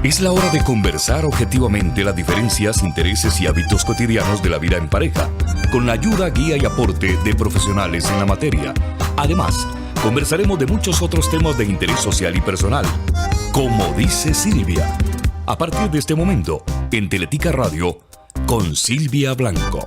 Es la hora de conversar objetivamente las diferencias, intereses y hábitos cotidianos de la vida en pareja, con la ayuda, guía y aporte de profesionales en la materia. Además, conversaremos de muchos otros temas de interés social y personal. Como dice Silvia, a partir de este momento, en Teletica Radio, con Silvia Blanco.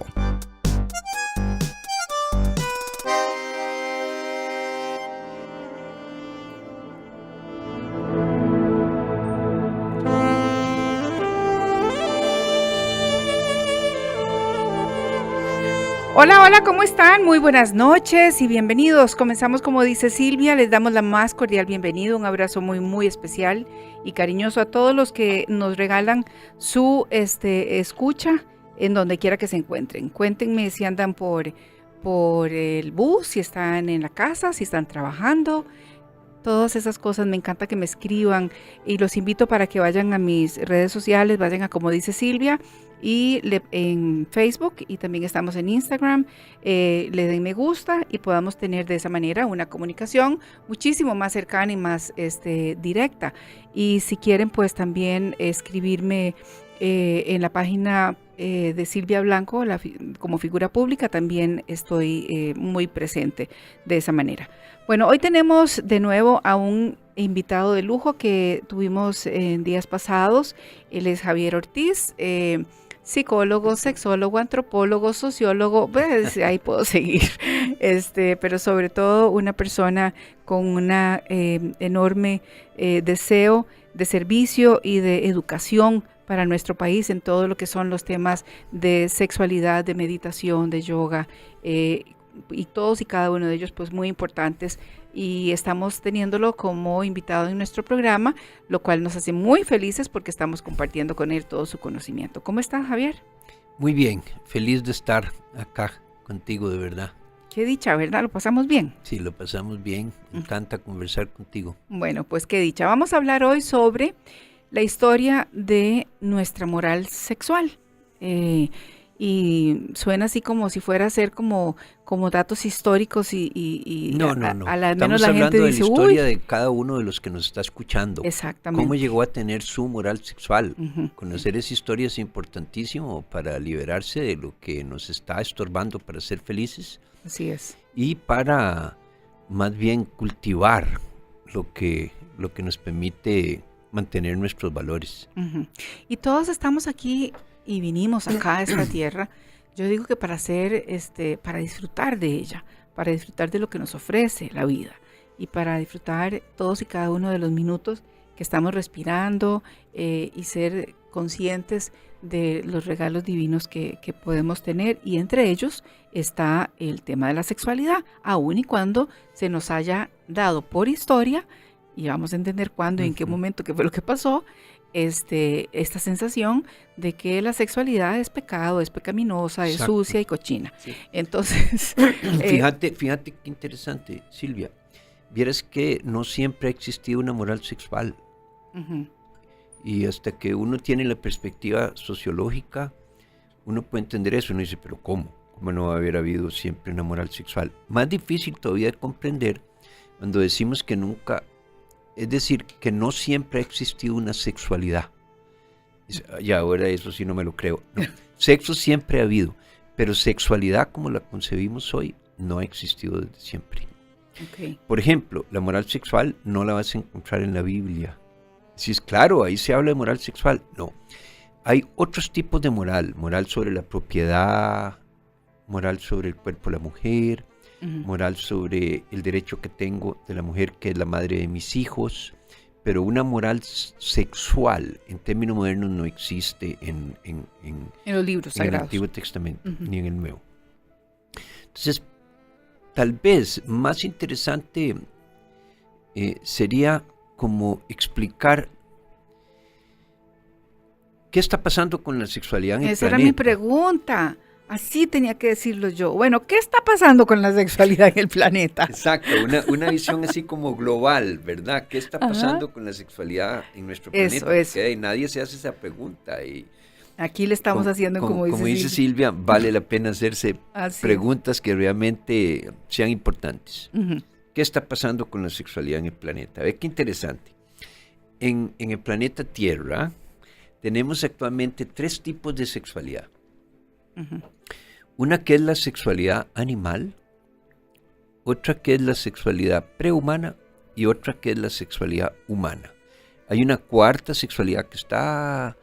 Hola, hola, ¿cómo están? Muy buenas noches y bienvenidos. Comenzamos como dice Silvia, les damos la más cordial bienvenida, un abrazo muy especial y cariñoso a todos los que nos regalan su escucha en donde quiera que se encuentren. Cuéntenme si andan por el bus, si están en la casa, si están trabajando. Todas esas cosas, me encanta que me escriban y los invito para que vayan a mis redes sociales, vayan a como dice Silvia y en Facebook y también estamos en Instagram, le den me gusta y podamos tener de esa manera una comunicación muchísimo más cercana y más directa. Y si quieren pues también escribirme en la página de Silvia Blanco como figura pública, también estoy muy presente de esa manera. Bueno, hoy tenemos de nuevo a un invitado de lujo que tuvimos en días pasados. Él es Javier Ortiz, psicólogo, sexólogo, antropólogo, sociólogo, pues ahí puedo seguir, pero sobre todo una persona con una enorme deseo de servicio y de educación para nuestro país en todo lo que son los temas de sexualidad, de meditación, de yoga, y todos y cada uno de ellos pues muy importantes, y estamos teniéndolo como invitado en nuestro programa, lo cual nos hace muy felices porque estamos compartiendo con él todo su conocimiento. ¿Cómo está, Javier? Muy bien, feliz de estar acá contigo, de verdad. Qué dicha, ¿verdad? ¿Lo pasamos bien? Sí, lo pasamos bien, me encanta conversar contigo. Bueno, pues qué dicha. Vamos a hablar hoy sobre la historia de nuestra moral sexual. Y suena así como si fuera a ser como datos históricos y no. A la, Estamos menos la hablando gente de dice, la historia uy. de cada uno de los que nos está escuchando. Exactamente. Cómo llegó a tener su moral sexual. Uh-huh. Conocer esa historia es importantísimo para liberarse de lo que nos está estorbando para ser felices. Así es. Y para más bien cultivar lo que nos permite mantener nuestros valores. Uh-huh. Y todos estamos aquí y vinimos acá a esta tierra, yo digo que para hacer, para disfrutar de ella, para disfrutar de lo que nos ofrece la vida y para disfrutar todos y cada uno de los minutos que estamos respirando y ser conscientes de los regalos divinos que podemos tener, y entre ellos está el tema de la sexualidad, aun y cuando se nos haya dado por historia, y vamos a entender cuándo y en qué momento, qué fue lo que pasó, esta sensación de que la sexualidad es pecado, es pecaminosa, es sucia y cochina. Sí. Entonces, fíjate qué interesante, Silvia. Vieras que no siempre ha existido una moral sexual. Uh-huh. Y hasta que uno tiene la perspectiva sociológica, uno puede entender eso. Uno dice, pero ¿cómo? ¿Cómo no va a haber habido siempre una moral sexual? Más difícil todavía de comprender cuando decimos que nunca... Es decir, que no siempre ha existido una sexualidad. Ya, ahora eso sí no me lo creo. No. Sexo siempre ha habido, pero sexualidad como la concebimos hoy no ha existido desde siempre. Okay. Por ejemplo, la moral sexual no la vas a encontrar en la Biblia. Si es claro, ahí se habla de moral sexual. No. Hay otros tipos de moral. Moral sobre la propiedad, moral sobre el cuerpo de la mujer, moral sobre el derecho que tengo de la mujer que es la madre de mis hijos, pero una moral sexual en términos modernos no existe en los libros sagrados, en el Antiguo Testamento, ni en el Nuevo. Entonces, tal vez más interesante sería como explicar qué está pasando con la sexualidad en el planeta. Esa era mi pregunta. Así tenía que decirlo yo. Bueno, ¿qué está pasando con la sexualidad en el planeta? Exacto, una visión así como global, ¿verdad? ¿Qué está pasando con la sexualidad en nuestro planeta? Eso. Porque nadie se hace esa pregunta. Y aquí le estamos haciendo, como dice Silvia, vale la pena hacerse preguntas que realmente sean importantes. Uh-huh. ¿Qué está pasando con la sexualidad en el planeta? Ve qué interesante. en el planeta Tierra tenemos actualmente 3 tipos de sexualidad. Una que es la sexualidad animal, otra que es la sexualidad prehumana y otra que es la sexualidad humana. Hay una cuarta sexualidad que está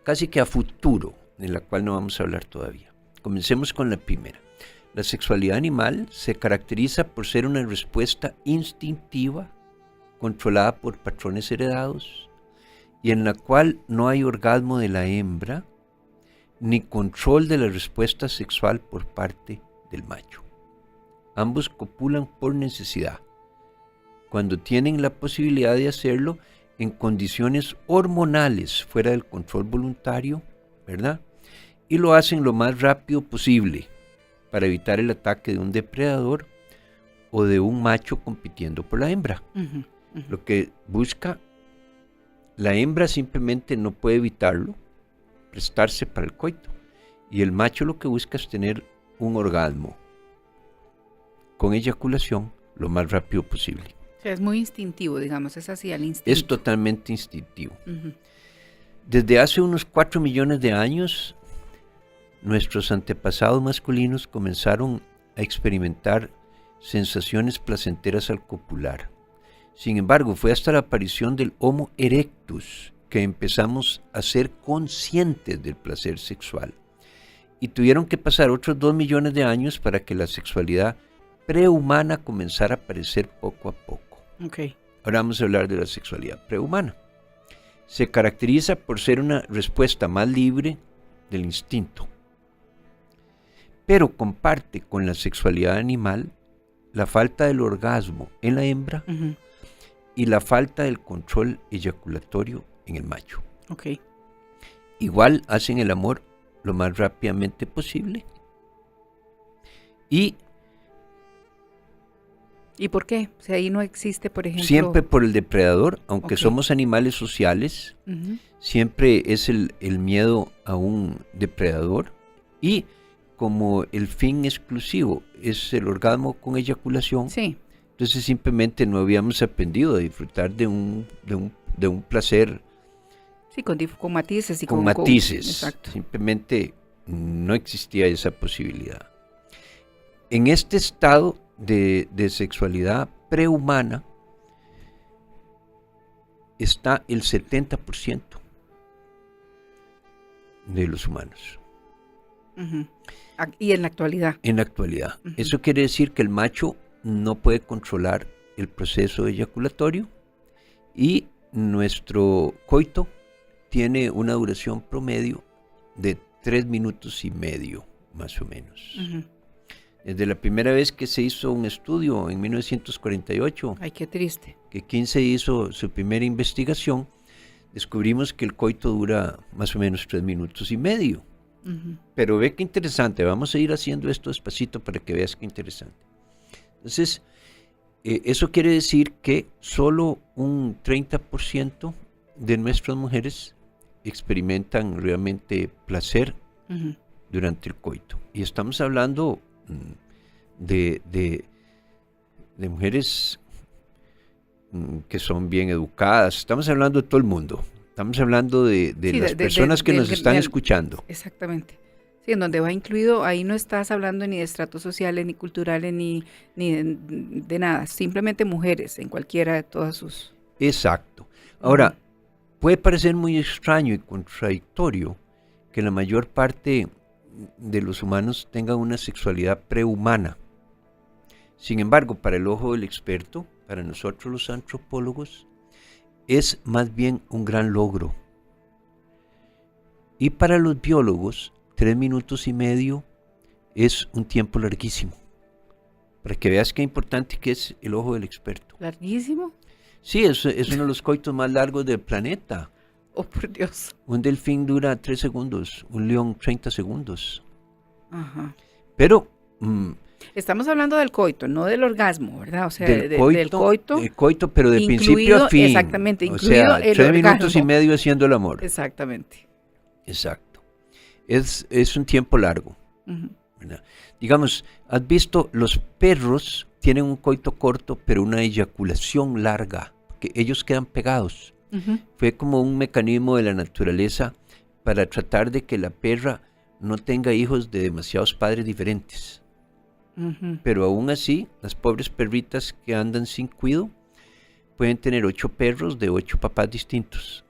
casi que a futuro, en la cual no vamos a hablar todavía. Comencemos con la primera. La sexualidad animal se caracteriza por ser una respuesta instintiva, controlada por patrones heredados, y en la cual no hay orgasmo de la hembra, ni control de la respuesta sexual por parte del macho. Ambos copulan por necesidad, cuando tienen la posibilidad de hacerlo en condiciones hormonales fuera del control voluntario, ¿verdad? Y lo hacen lo más rápido posible para evitar el ataque de un depredador o de un macho compitiendo por la hembra. Lo que busca la hembra simplemente no puede evitarlo, prestarse para el coito. Y el macho lo que busca es tener un orgasmo con eyaculación lo más rápido posible. O sea, es muy instintivo, digamos, es así al instinto. Es totalmente instintivo. Desde hace unos 4 millones de años, nuestros antepasados masculinos comenzaron a experimentar sensaciones placenteras al copular. Sin embargo, fue hasta la aparición del Homo erectus que empezamos a ser conscientes del placer sexual. Y tuvieron que pasar otros 2 millones de años para que la sexualidad prehumana comenzara a aparecer poco a poco. Ahora vamos a hablar de la sexualidad prehumana. Se caracteriza por ser una respuesta más libre del instinto, pero comparte con la sexualidad animal la falta del orgasmo en la hembra y la falta del control eyaculatorio en el macho. Igual hacen el amor lo más rápidamente posible. ¿Y por qué? O sea, ahí no existe, por ejemplo... Siempre por el depredador, aunque somos animales sociales, siempre es el miedo a un depredador. Y como el fin exclusivo es el orgasmo con eyaculación, entonces simplemente no habíamos aprendido a disfrutar de un placer. Sí, con matices. Y con matices. Exacto. Simplemente no existía esa posibilidad. En este estado de sexualidad prehumana está el 70% de los humanos. Y en la actualidad. En la actualidad. Eso quiere decir que el macho no puede controlar el proceso eyaculatorio y nuestro coito tiene una duración promedio de 3 minutos y medio, más o menos. Desde la primera vez que se hizo un estudio en 1948, ay, qué triste, que Kinsey hizo su primera investigación, descubrimos que el coito dura más o menos 3 minutos y medio. Pero ve qué interesante, vamos a ir haciendo esto despacito para que veas qué interesante. Entonces, eso quiere decir que solo un 30% de nuestras mujeres experimentan realmente placer durante el coito. Y estamos hablando de mujeres que son bien educadas, estamos hablando de todo el mundo. Estamos hablando de las personas que nos están escuchando. Exactamente. Sí, en donde va incluido, ahí no estás hablando ni de estratos sociales, ni culturales, ni de nada. Simplemente mujeres, en cualquiera de todas sus... Exacto. Ahora, puede parecer muy extraño y contradictorio que la mayor parte de los humanos tengan una sexualidad prehumana. Sin embargo, para el ojo del experto, para nosotros los antropólogos, es más bien un gran logro. Y para los biólogos, 3 minutos y medio es un tiempo larguísimo. Para que veas qué importante que es el ojo del experto. ¿Larguísimo? Sí, es uno de los coitos más largos del planeta. Oh, por Dios. Un delfín dura 3 segundos, un león 30 segundos. Pero... estamos hablando del coito, no del orgasmo, ¿verdad? O sea, del coito. El coito, pero de principio a fin. Exactamente, incluido o sea, el 3 orgasmo. minutos y medio haciendo el amor. Exactamente. Exacto. Es un tiempo largo. ¿Verdad? Digamos, has visto, los perros tienen un coito corto, pero una eyaculación larga, porque ellos quedan pegados. Fue como un mecanismo de la naturaleza para tratar de que la perra no tenga hijos de demasiados padres diferentes. Pero aún así, las pobres perritas que andan sin cuido pueden tener 8 perros de 8 papás distintos.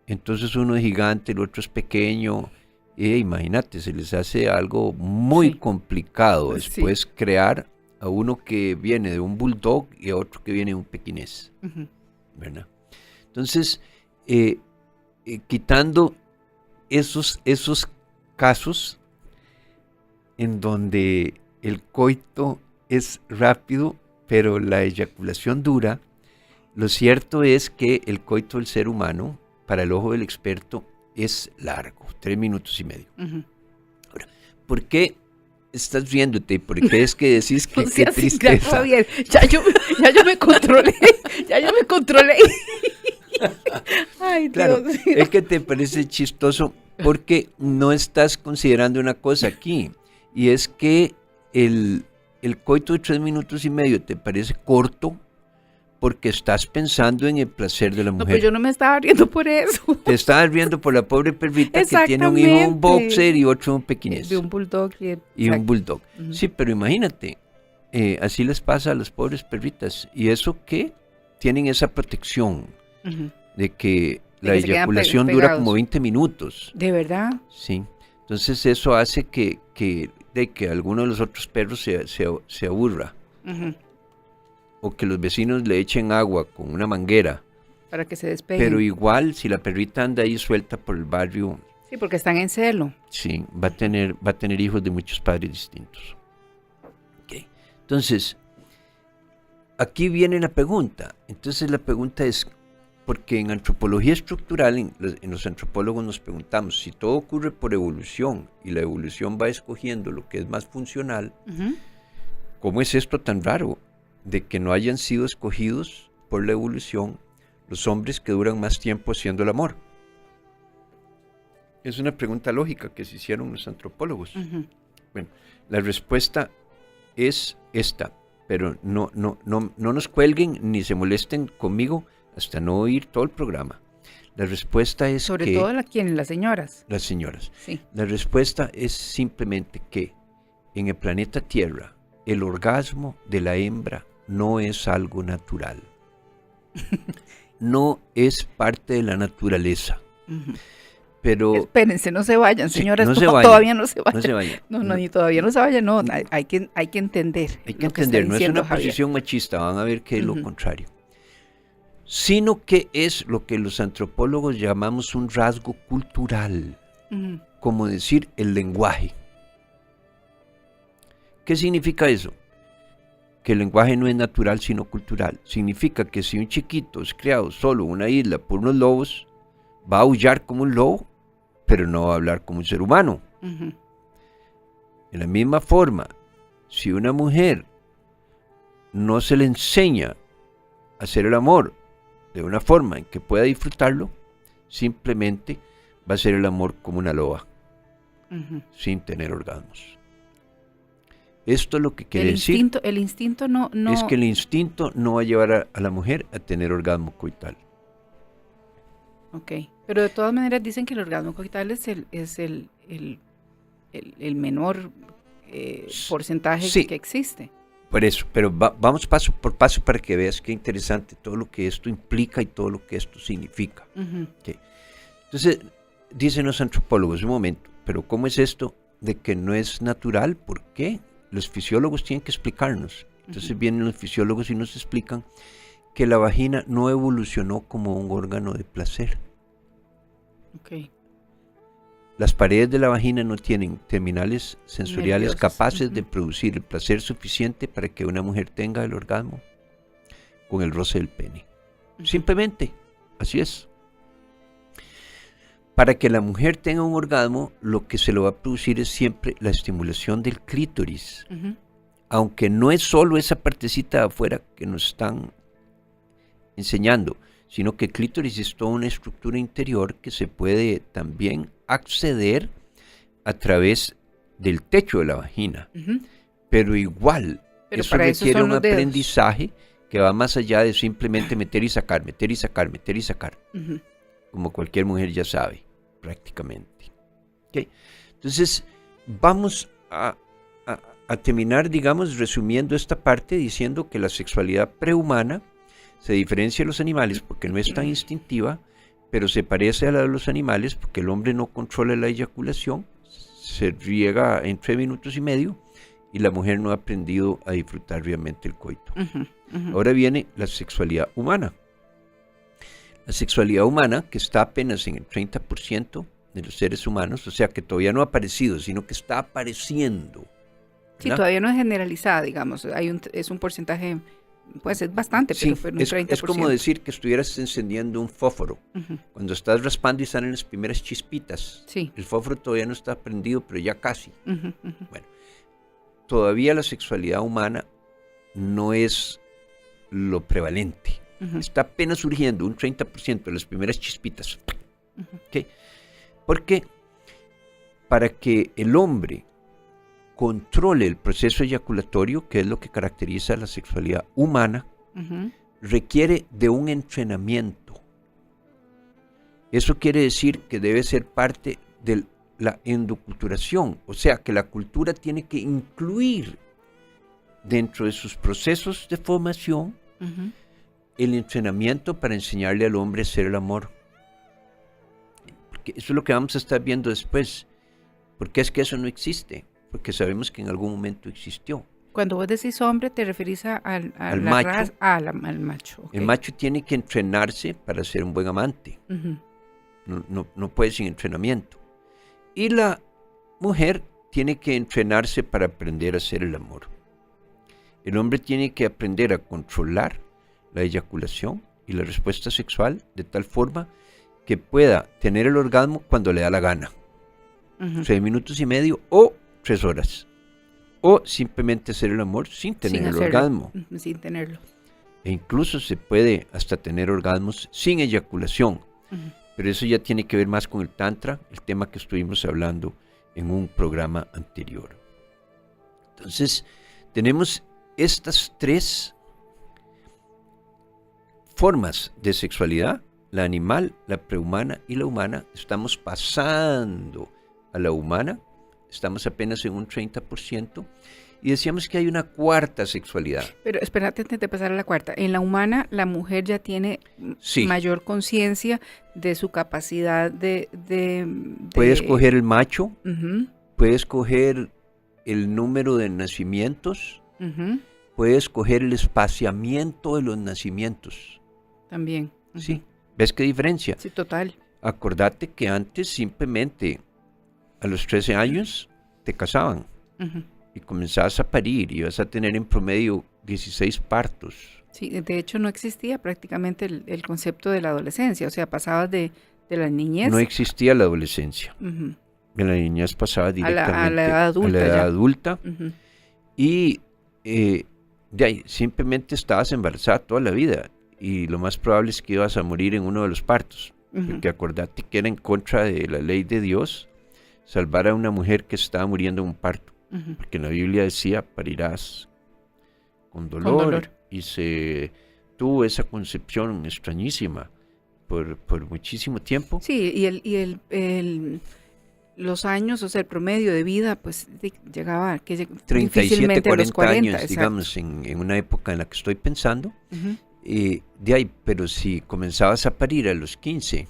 Entonces uno es gigante, el otro es pequeño. Imagínate, se les hace algo muy complicado después crear a uno que viene de un bulldog y a otro que viene de un pequinés. ¿Verdad? Entonces, quitando esos casos en donde el coito es rápido, pero la eyaculación dura, lo cierto es que el coito del ser humano, para el ojo del experto, es largo, 3 minutos y medio. Ahora, ¿por qué estás riéndote? ¿Por qué es que decís que qué tristeza? Javier, ya yo me controlé, Ay, claro, Dios. es que te parece chistoso porque no estás considerando una cosa aquí, y es que el coito de 3 minutos y medio te parece corto porque estás pensando en el placer de la mujer. No, pues yo no me estaba riendo por eso. Te estabas riendo por la pobre perrita que tiene un hijo un boxer y otro un pequinés. De un bulldog. Y un bulldog. Sí, pero imagínate, así les pasa a las pobres perritas. Y eso que tienen esa protección de que la eyaculación dura como 20 minutos. ¿De verdad? Sí. Entonces eso hace que alguno de los otros perros se aburra. O que los vecinos le echen agua con una manguera. Para que se despeguen. Pero igual, si la perrita anda ahí suelta por el barrio. Sí, porque están en celo. Sí, va a tener hijos de muchos padres distintos. Okay. Entonces, aquí viene la pregunta. Entonces la pregunta es, porque en antropología estructural, en los antropólogos nos preguntamos, si todo ocurre por evolución y la evolución va escogiendo lo que es más funcional, ¿cómo es esto tan raro de que no hayan sido escogidos por la evolución los hombres que duran más tiempo haciendo el amor? Es una pregunta lógica que se hicieron los antropólogos. Bueno, la respuesta es esta, pero no nos cuelguen ni se molesten conmigo hasta no oír todo el programa. La respuesta es sobre todo ¿quiénes? Las señoras. Las señoras. Sí. La respuesta es simplemente que en el planeta Tierra el orgasmo de la hembra no es algo natural. No es parte de la naturaleza. Pero espérense, no se vayan, señoras, no se vayan, todavía no se vayan. No se vayan. No, ni todavía no se vayan, no, hay que entender. Hay que entender, no es una posición machista, van a ver que es lo contrario. Sino que es lo que los antropólogos llamamos un rasgo cultural, como decir el lenguaje. ¿Qué significa eso? Que el lenguaje no es natural sino cultural. Significa que si un chiquito es criado solo en una isla por unos lobos, va a aullar como un lobo, pero no va a hablar como un ser humano. De la misma forma, si una mujer no se le enseña a hacer el amor de una forma en que pueda disfrutarlo, simplemente va a ser el amor como una loba, sin tener orgasmos. Esto es lo que quiere decir. El instinto no... Es que el instinto no va a llevar a la mujer a tener orgasmo coital. Ok, pero de todas maneras dicen que el orgasmo coital es el menor porcentaje que existe. Por eso, pero vamos paso por paso para que veas qué interesante todo lo que esto implica y todo lo que esto significa. Okay. Entonces, dicen los antropólogos, un momento, pero ¿cómo es esto de que no es natural? ¿Por qué? Los fisiólogos tienen que explicarnos. Entonces vienen los fisiólogos y nos explican que la vagina no evolucionó como un órgano de placer. Okay. Las paredes de la vagina no tienen terminales sensoriales nerviosas, capaces de producir el placer suficiente para que una mujer tenga el orgasmo con el roce del pene. Simplemente, así es. Para que la mujer tenga un orgasmo, lo que se lo va a producir es siempre la estimulación del clítoris. Aunque no es solo esa partecita de afuera que nos están enseñando, sino que el clítoris es toda una estructura interior que se puede también acceder a través del techo de la vagina. Pero igual, eso requiere un aprendizaje que va más allá de simplemente meter y sacar, meter y sacar, meter y sacar, como cualquier mujer ya sabe, prácticamente. ¿Okay? Entonces, vamos a terminar, digamos, resumiendo esta parte diciendo que la sexualidad prehumana se diferencia de los animales porque no es tan instintiva, pero se parece a la de los animales porque el hombre no controla la eyaculación, se riega en 3 minutos y medio y la mujer no ha aprendido a disfrutar realmente el coito. Ahora viene la sexualidad humana. La sexualidad humana, que está apenas en el 30% de los seres humanos, o sea que todavía no ha aparecido, sino que está apareciendo. ¿Verdad? Sí, todavía no es generalizada, digamos. Es un porcentaje, pues es bastante, Sí, pero un 30%. es como decir que estuvieras encendiendo un fósforo. Cuando estás raspando y salen las primeras chispitas. Sí. El fósforo todavía no está prendido, pero ya casi. Bueno, todavía la sexualidad humana no es lo prevalente. Está apenas surgiendo un 30% de las primeras chispitas. ¿Okay? Porque para que el hombre controle el proceso eyaculatorio, que es lo que caracteriza a la sexualidad humana, requiere de un entrenamiento. Eso quiere decir que debe ser parte de la endoculturación, o sea, que la cultura tiene que incluir dentro de sus procesos de formación el entrenamiento para enseñarle al hombre a hacer el amor. Porque eso es lo que vamos a estar viendo después. Porque es que eso no existe. Porque sabemos que en algún momento existió. Cuando vos decís hombre, te referís al macho. Al macho. Okay. El macho tiene que entrenarse para ser un buen amante. No puede sin entrenamiento. Y la mujer tiene que entrenarse para aprender a hacer el amor. El hombre tiene que aprender a controlar la eyaculación y la respuesta sexual de tal forma que pueda tener el orgasmo cuando le da la gana. 3 minutos y medio o 3 horas. O simplemente hacer el amor sin tener el orgasmo. Sin tenerlo. E incluso se puede hasta tener orgasmos sin eyaculación. Pero eso ya tiene que ver más con el tantra, el tema que estuvimos hablando en un programa anterior. Entonces, tenemos estas 3 formas de sexualidad, la animal, la prehumana y la humana. Estamos pasando a la humana, estamos apenas en un 30%, y decíamos que hay una 4ª sexualidad. Pero espérate antes de pasar a la 4ª. En la humana, la mujer ya tiene mayor conciencia de su capacidad de... Puede escoger el macho, puede escoger el número de nacimientos, puede escoger el espaciamiento de los nacimientos. También. Sí, ¿ves qué diferencia? Sí, total. Acordate que antes simplemente a los 13 años te casaban y comenzabas a parir y ibas a tener en promedio 16 partos. Sí, de hecho no existía prácticamente el concepto de la adolescencia, o sea, pasabas de la niñez. No existía la adolescencia. De la niñez pasaba directamente a la edad adulta. Y de ahí simplemente estabas embarazada toda la vida y lo más probable es que ibas a morir en uno de los partos, porque acordate que era en contra de la ley de Dios salvar a una mujer que estaba muriendo en un parto, porque en la Biblia decía parirás con dolor. Y se tuvo esa concepción extrañísima por muchísimo tiempo. Sí, y los años, o sea, el promedio de vida, pues llegaba a 37, 40 a los 40 años, exacto. digamos, en una época en la que estoy pensando. De ahí, pero si comenzabas a parir a los 15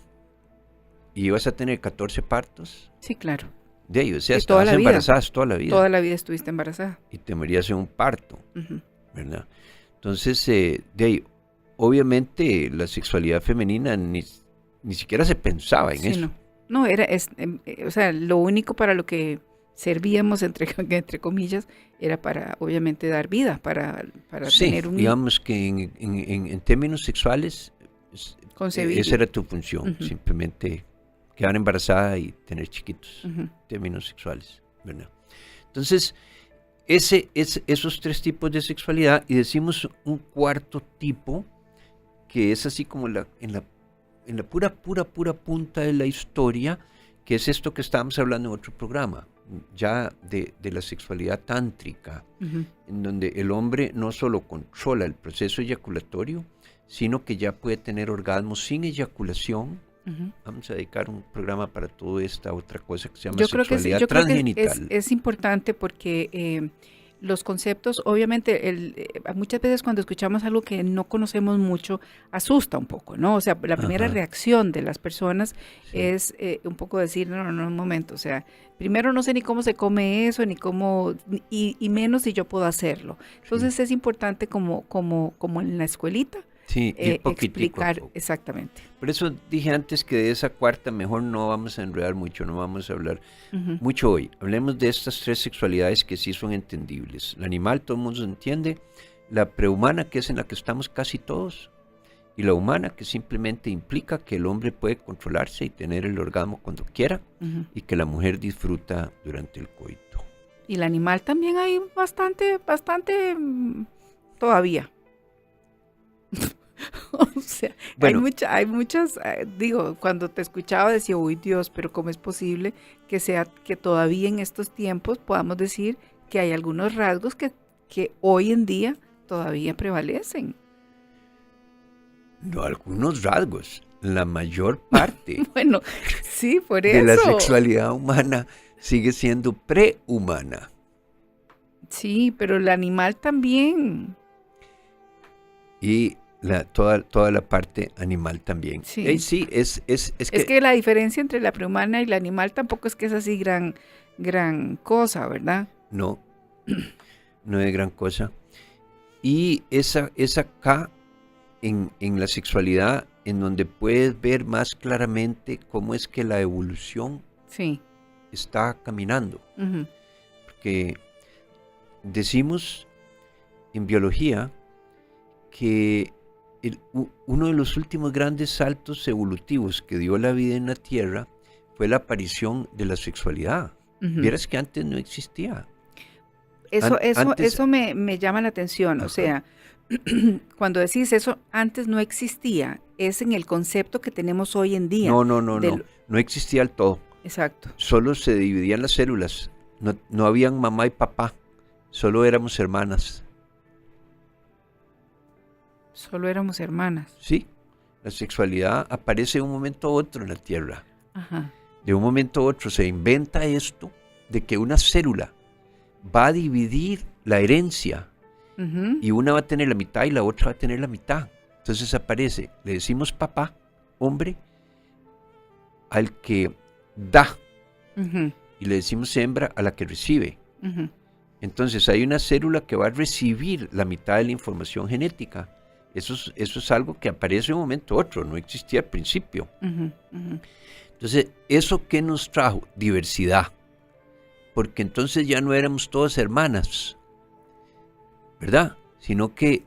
y ibas a tener 14 partos. Sí, claro. De ahí, o sea, estabas embarazada toda la vida. Toda la vida estuviste embarazada. Y te morías en un parto, ¿verdad? Entonces, de ahí, obviamente la sexualidad femenina ni siquiera se pensaba en eso. No, o sea, lo único para lo que servíamos, entre comillas, era para, obviamente, dar vida, para tener un... digamos que en términos sexuales, esa era tu función, simplemente quedar embarazada y tener chiquitos, en términos sexuales, ¿verdad? Entonces, esos 3 tipos de sexualidad, y decimos un 4º tipo, que es así como en la pura punta de la historia, que es esto que estábamos hablando en otro programa, ya de la sexualidad tántrica, en donde el hombre no solo controla el proceso eyaculatorio, sino que ya puede tener orgasmos sin eyaculación. Vamos a dedicar un programa para toda esta otra cosa que se llama sexualidad transgenital. Creo que es importante porque los conceptos, obviamente, muchas veces cuando escuchamos algo que no conocemos mucho, asusta un poco, ¿no? O sea, la primera reacción de las personas es un poco decir, no, un momento, o sea, primero no sé ni cómo se come eso, ni cómo, y menos si yo puedo hacerlo. Entonces es importante como en la escuelita, explicar exactamente. Por eso dije antes que de esa cuarta mejor no vamos a enredar mucho, no vamos a hablar mucho hoy. Hablemos de estas 3 sexualidades que sí son entendibles. La animal, todo el mundo entiende. La prehumana, que es en la que estamos casi todos. Y la humana, que simplemente implica que el hombre puede controlarse y tener el orgasmo cuando quiera, y que la mujer disfruta durante el coito. Y el animal también hay bastante todavía. O sea, bueno, hay muchas, digo, cuando te escuchaba decía, uy Dios, pero ¿cómo es posible que todavía en estos tiempos podamos decir que hay algunos rasgos que hoy en día todavía prevalecen? No, algunos rasgos, la mayor parte bueno, sí, por eso. De la sexualidad humana sigue siendo prehumana. Sí, pero el animal también. Y toda la parte animal también. Sí, sí es que la diferencia entre la prehumana y el animal tampoco es que es así gran cosa, ¿verdad? No, no es gran cosa. Y es acá en la sexualidad en donde puedes ver más claramente cómo es que la evolución está caminando. Porque decimos en biología que uno de los últimos grandes saltos evolutivos que dio la vida en la Tierra fue la aparición de la sexualidad. Vieras que antes no existía. Eso me llama la atención. O sea, cuando decís eso, antes no existía, es en el concepto que tenemos hoy en día. No existía el todo. Exacto. Solo se dividían las células. No habían mamá y papá, solo éramos hermanas. Solo éramos hermanas. Sí, la sexualidad aparece de un momento a otro en la Tierra. De un momento a otro se inventa esto de que una célula va a dividir la herencia y una va a tener la mitad y la otra va a tener la mitad. Entonces aparece, le decimos papá, hombre, al que da, y le decimos hembra a la que recibe. Entonces hay una célula que va a recibir la mitad de la información genética. Eso es algo que aparece de un momento a otro, no existía al principio. Entonces, ¿eso qué nos trajo? Diversidad. Porque entonces ya no éramos todas hermanas, ¿verdad? Sino que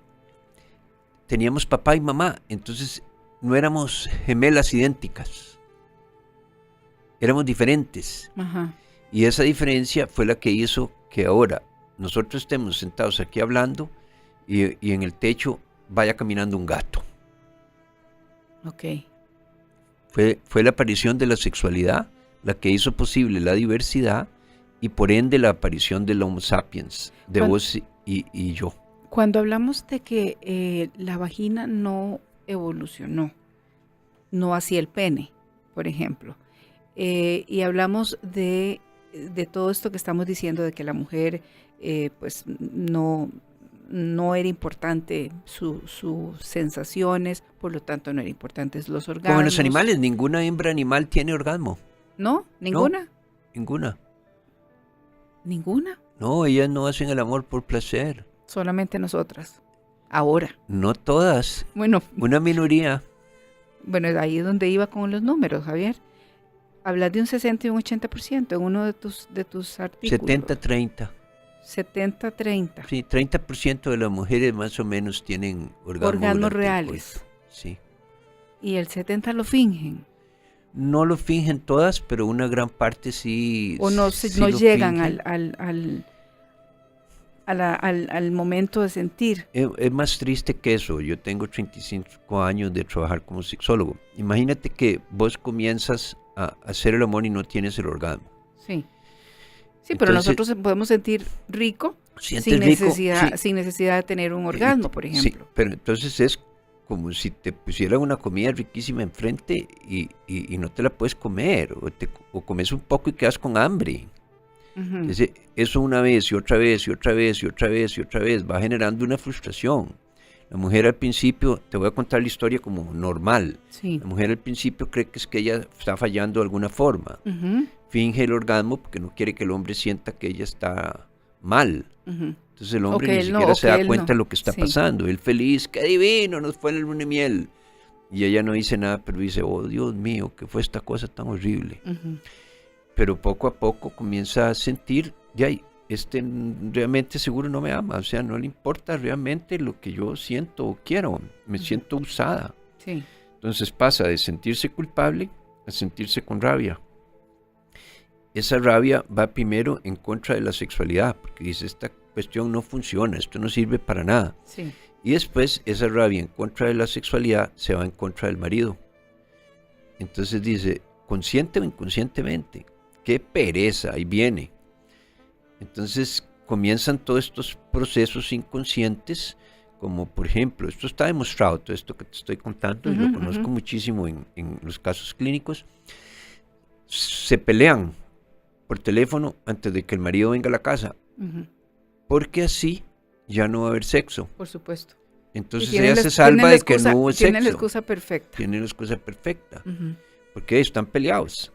teníamos papá y mamá, entonces no éramos gemelas idénticas. Éramos diferentes. Y esa diferencia fue la que hizo que ahora nosotros estemos sentados aquí hablando y en el techo vaya caminando un gato. Ok. Fue la aparición de la sexualidad la que hizo posible la diversidad y por ende la aparición del Homo sapiens, de vos y yo. Cuando hablamos de que la vagina no evolucionó, no hacia el pene, por ejemplo, y hablamos de todo esto que estamos diciendo, de que la mujer pues no era importante sus sensaciones, por lo tanto no eran importantes los orgasmos. Como en los animales, ninguna hembra animal tiene orgasmo. ¿No? ¿Ninguna? No, ninguna. ¿Ninguna? No, ellas no hacen el amor por placer. Solamente nosotras. Ahora. No todas. Bueno. Una minoría. Bueno, ahí es donde iba con los números, Javier. Hablas de un 60 y un 80% en uno de tus artículos. 70-30. 70-30. Sí, 30% de las mujeres más o menos tienen orgasmos reales. Sí. ¿Y el 70% lo fingen? No lo fingen todas, pero una gran parte sí. O no, sí no llegan fingen. al momento de sentir. Es más triste que eso. Yo tengo 35 años de trabajar como sexólogo. Imagínate que vos comienzas a hacer el amor y no tienes el orgasmo. Sí. Sí, pero Entonces, nosotros podemos sentir rico sientes sin rico, necesidad, sí. sin necesidad de tener un orgasmo, por Sí, ejemplo. pero entonces es como si te pusieran una comida riquísima enfrente y no te la puedes comer, o comes un poco y quedas con hambre. Ujú. Entonces, eso una vez y otra vez y otra vez y otra vez y otra vez va generando una frustración. La mujer al principio, te voy a contar la historia como normal. Sí. La mujer al principio cree que es que ella está fallando de alguna forma. Ujú, Finge el orgasmo porque no quiere que el hombre sienta que ella está mal. ujú. Entonces el O hombre que ni él no, siquiera o se que da él cuenta no. de lo que está Sí. pasando. Él feliz, qué divino, nos fue en el luna de miel. Y ella no dice nada, pero dice, oh Dios mío, ¿qué fue esta cosa tan horrible? Ujú. Pero poco a poco comienza a sentir, ya, realmente seguro no me ama, o sea, no le importa realmente lo que yo siento o quiero, me siento usada. Sí. Entonces pasa de sentirse culpable a sentirse con rabia. Esa rabia va primero en contra de la sexualidad, porque dice, esta cuestión no funciona, esto no sirve para nada. Sí. Y después esa rabia en contra de la sexualidad se va en contra del marido. Entonces dice, consciente o inconscientemente, qué pereza, ahí viene. Entonces comienzan todos estos procesos inconscientes, como por ejemplo, esto está demostrado, todo esto que te estoy contando, y lo Ujú, conozco ujú. muchísimo en los casos clínicos, se pelean por teléfono antes de que el marido venga a la casa, Ujú. porque así ya no va a haber sexo. Por supuesto. Y Entonces tienen ella la- se tienen salva la de que excusa- no hubo Tienen la sexo. excusa perfecta. Tiene la excusa perfecta, Ujú. porque están peleados.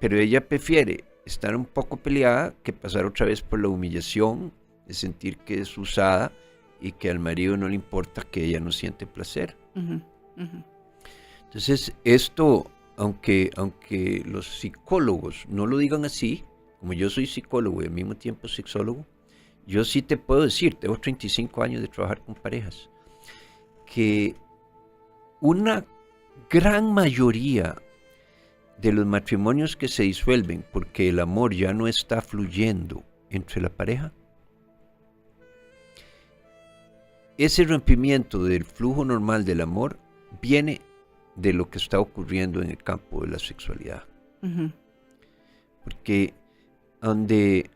Pero ella prefiere estar un poco peleada que pasar otra vez por la humillación de sentir que es usada y que al marido no le importa que ella no siente placer. Ujú. Ujú. Entonces, esto, aunque los psicólogos no lo digan así, como yo soy psicólogo y al mismo tiempo sexólogo, yo sí te puedo decir, tengo 35 años de trabajar con parejas, que una gran mayoría de los matrimonios que se disuelven porque el amor ya no está fluyendo entre la pareja, ese rompimiento del flujo normal del amor viene de lo que está ocurriendo en el campo de la sexualidad. Ujú. Porque donde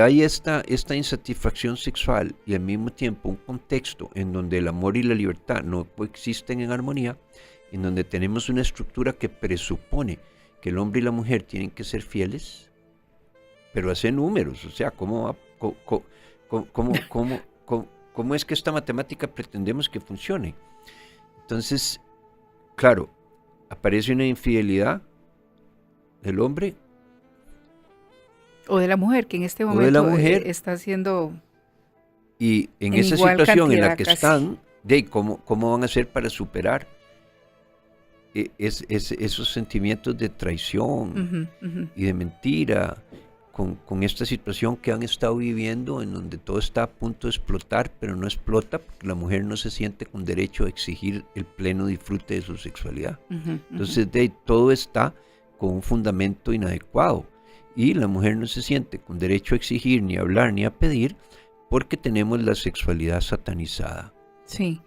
hay esta insatisfacción sexual y al mismo tiempo un contexto en donde el amor y la libertad no coexisten en armonía, en donde tenemos una estructura que presupone que el hombre y la mujer tienen que ser fieles, pero hace números, o sea, ¿cómo es que esta matemática pretendemos que funcione? Entonces, claro, aparece una infidelidad del hombre O de la mujer, que en este o de momento la mujer, está haciendo y en en esa igual situación en la cantidad que casi. están, ¿cómo van a hacer para superar esos sentimientos de traición Ujú, ujú. y de mentira, con esta situación que han estado viviendo en donde todo está a punto de explotar, pero no explota porque la mujer no se siente con derecho a exigir el pleno disfrute de su sexualidad? Ujú, ujú. Entonces todo está con un fundamento inadecuado y la mujer no se siente con derecho a exigir, ni a hablar, ni a pedir, porque tenemos la sexualidad satanizada. Sí.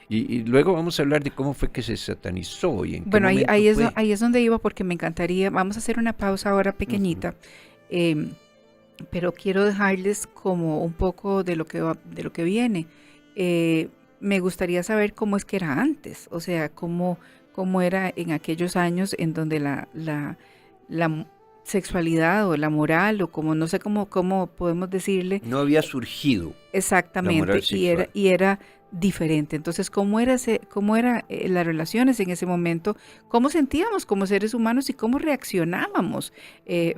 Y luego vamos a hablar de cómo fue que se satanizó y en qué Bueno, momento fue. ahí es donde iba porque me encantaría, vamos a hacer una pausa ahora pequeñita, pero quiero dejarles como un poco de lo que viene. Me gustaría saber cómo es que era antes, o sea, cómo era en aquellos años en donde la sexualidad o la moral o como no sé cómo podemos decirle No había surgido exactamente la moral sexual. y era diferente. Entonces, ¿cómo era las relaciones en ese momento? ¿Cómo sentíamos como seres humanos y cómo reaccionábamos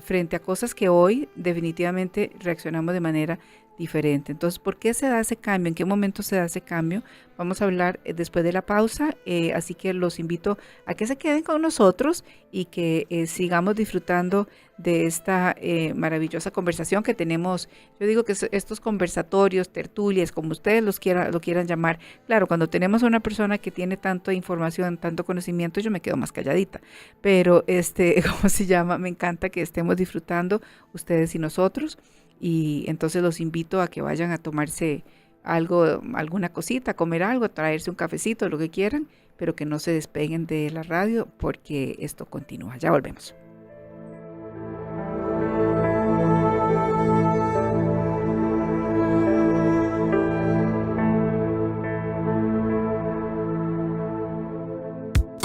frente a cosas que hoy definitivamente reaccionamos de manera diferente? Entonces, ¿por qué se da ese cambio? ¿En qué momento se da ese cambio? Vamos a hablar después de la pausa, así que los invito a que se queden con nosotros y que sigamos disfrutando de esta maravillosa conversación que tenemos. Yo digo que estos conversatorios, tertulias, como ustedes lo quieran llamar, claro, cuando tenemos a una persona que tiene tanta información, tanto conocimiento, yo me quedo más calladita, pero ¿cómo se llama? Me encanta que estemos disfrutando ustedes y nosotros, y entonces los invito a que vayan a tomarse algo, alguna cosita, a comer algo, a traerse un cafecito, lo que quieran, pero que no se despeguen de la radio porque esto continúa. Ya volvemos.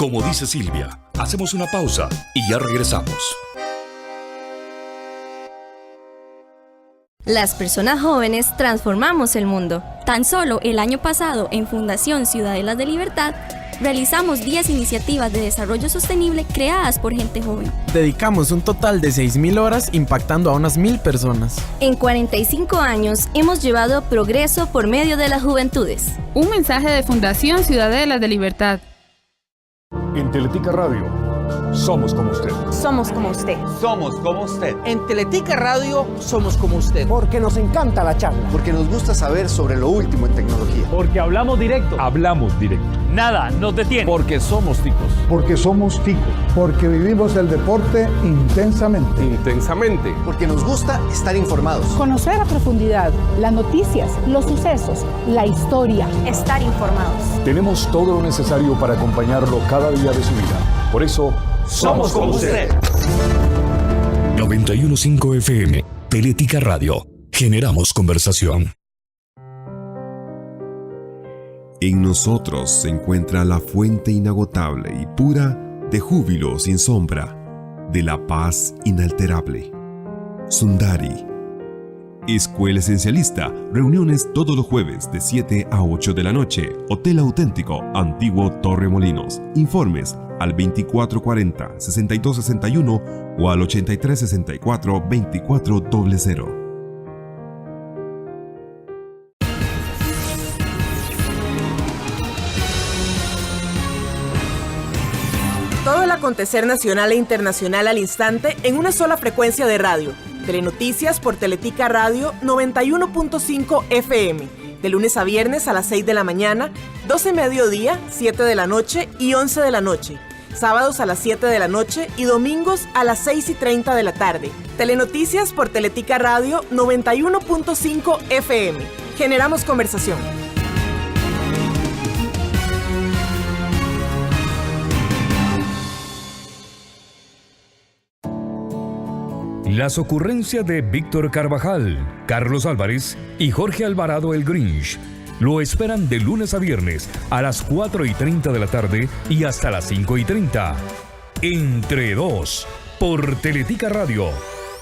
Como dice Silvia, hacemos una pausa y ya regresamos. Las personas jóvenes transformamos el mundo. Tan solo el año pasado, en Fundación Ciudadelas de Libertad, realizamos 10 iniciativas de desarrollo sostenible creadas por gente joven. Dedicamos un total de 6.000 horas impactando a unas 1.000 personas. En 45 años hemos llevado progreso por medio de las juventudes. Un mensaje de Fundación Ciudadelas de Libertad. En Teletica Radio, somos como usted. Somos como usted. Somos como usted. En Teletica Radio somos como usted. Porque nos encanta la charla. Porque nos gusta saber sobre lo último en tecnología. Porque hablamos directo. Hablamos directo. Nada nos detiene. Porque somos ticos. Porque somos ticos. Porque vivimos el deporte intensamente. Intensamente. Porque nos gusta estar informados. Conocer a profundidad las noticias, los sucesos, la historia. Estar informados. Tenemos todo lo necesario para acompañarlo cada día de su vida. Por eso, somos como usted. 91.5 FM, Teletica Radio. Generamos conversación. En nosotros se encuentra la fuente inagotable y pura de júbilo sin sombra, de la paz inalterable. Sundari. Escuela Esencialista, reuniones todos los jueves de 7 a 8 de la noche. Hotel Auténtico, Antiguo Torremolinos. Informes al 2440-6261 o al 8364-2400. Todo el acontecer nacional e internacional al instante en una sola frecuencia de radio. Telenoticias por Teletica Radio 91.5 FM. De lunes a viernes a las 6 de la mañana, 12 mediodía, 7 de la noche y 11 de la noche. Sábados a las 7 de la noche y domingos a las 6:30 de la tarde. Telenoticias por Teletica Radio 91.5 FM. Generamos conversación. Las ocurrencias de Víctor Carvajal, Carlos Álvarez y Jorge Alvarado el Grinch lo esperan de lunes a viernes a las 4:30 de la tarde y hasta las 5:30. Entre dos, por Teletica Radio.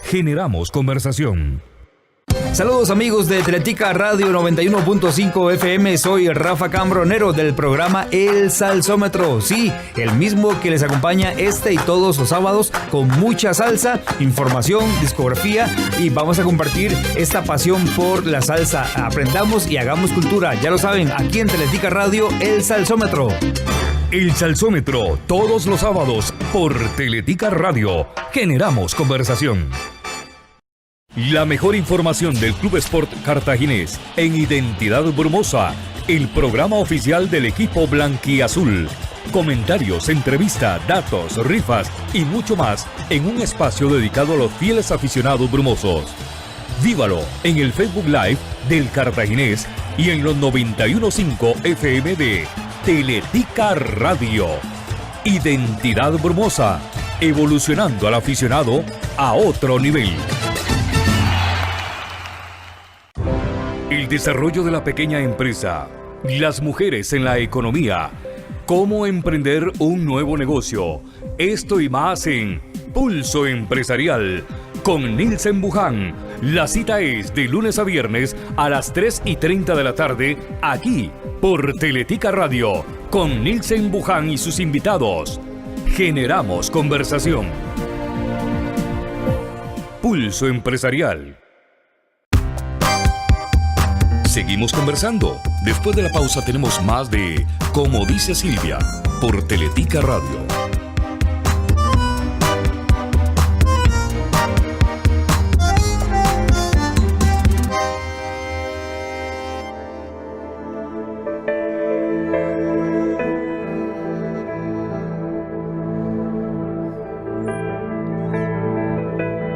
Generamos conversación. Saludos amigos de Teletica Radio 91.5 FM, soy Rafa Cambronero del programa El Salsómetro, sí, el mismo que les acompaña este y todos los sábados con mucha salsa, información, discografía y vamos a compartir esta pasión por la salsa. Aprendamos y hagamos cultura, ya lo saben, aquí en Teletica Radio El Salsómetro. El Salsómetro, todos los sábados por Teletica Radio. Generamos conversación. La mejor información del Club Sport Cartaginés en Identidad Brumosa, el programa oficial del equipo blanquiazul. Comentarios, entrevista, datos, rifas y mucho más en un espacio dedicado a los fieles aficionados brumosos. Vívalo en el Facebook Live del Cartaginés y en los 91.5 FM de Teletica Radio. Identidad Brumosa, evolucionando al aficionado a otro nivel. El desarrollo de la pequeña empresa, las mujeres en la economía, cómo emprender un nuevo negocio. Esto y más en Pulso Empresarial con Nilsen Buján. La cita es de lunes a viernes a las 3:30 de la tarde, aquí por Teletica Radio, con Nilsen Buján y sus invitados. Generamos conversación. Pulso Empresarial. Seguimos conversando. Después de la pausa tenemos más de Como dice Silvia, por Teletica Radio.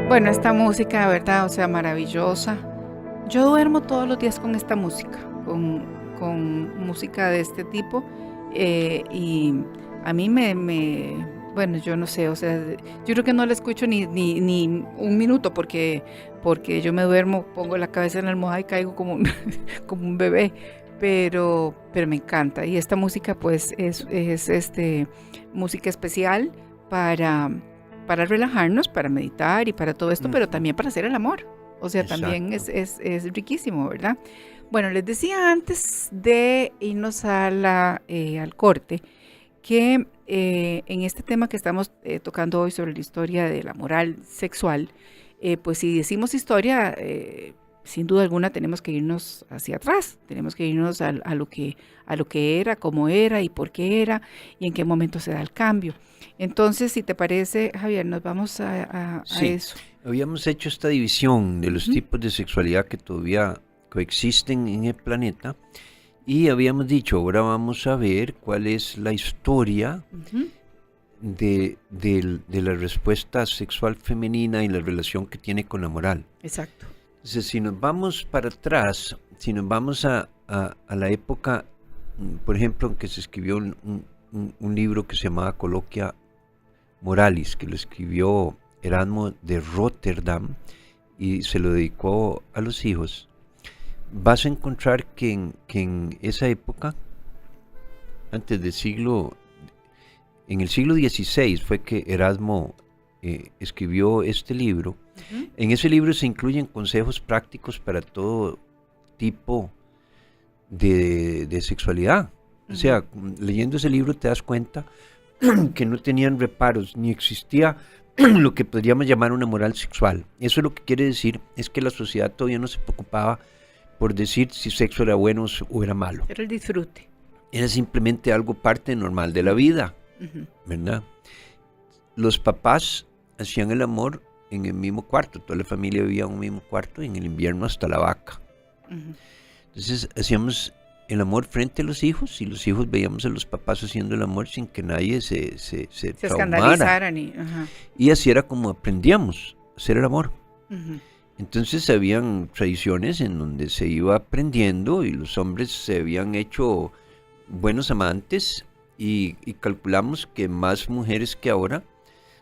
Bueno, esta música, de verdad, o sea, maravillosa. Yo duermo todos los días con esta música, con música de este tipo, y a mí bueno, yo no sé, o sea, yo creo que no la escucho ni un minuto porque yo me duermo, pongo la cabeza en la almohada y caigo como un bebé, pero me encanta. Y esta música pues es música especial para relajarnos, para meditar y para todo esto, pero también para hacer el amor. O sea, Exacto. también es riquísimo, ¿verdad? Bueno, les decía antes de irnos al corte que en este tema que estamos tocando hoy sobre la historia de la moral sexual, pues si decimos historia, sin duda alguna tenemos que irnos hacia atrás, tenemos que irnos a lo que era, cómo era y por qué era y en qué momento se da el cambio. Entonces, si te parece, Javier, nos vamos a eso. Habíamos hecho esta división de los tipos de sexualidad que todavía coexisten en el planeta y habíamos dicho, ahora vamos a ver cuál es la historia de la respuesta sexual femenina y la relación que tiene con la moral. Exacto. Entonces, si nos vamos para atrás, si nos vamos a la época, por ejemplo, en que se escribió un libro que se llamaba Coloquia Moralis, que lo escribió Erasmo de Rotterdam y se lo dedicó a los hijos, vas a encontrar que en esa época, antes del en el siglo XVI fue que Erasmo escribió este libro. En ese libro se incluyen consejos prácticos para todo tipo de sexualidad. O sea, leyendo ese libro te das cuenta que no tenían reparos, ni existía lo que podríamos llamar una moral sexual. Eso lo que quiere decir es que la sociedad todavía no se preocupaba por decir si sexo era bueno o era malo. Era el disfrute. Era simplemente algo parte normal de la vida, ¿verdad? Los papás hacían el amor en el mismo cuarto, toda la familia vivía en un mismo cuarto y en el invierno hasta la vaca. Entonces hacíamos el amor frente a los hijos y los hijos veíamos a los papás haciendo el amor sin que nadie se escandalizara. Y así era como aprendíamos a hacer el amor. Entonces habían tradiciones en donde se iba aprendiendo y los hombres se habían hecho buenos amantes y calculamos que más mujeres que ahora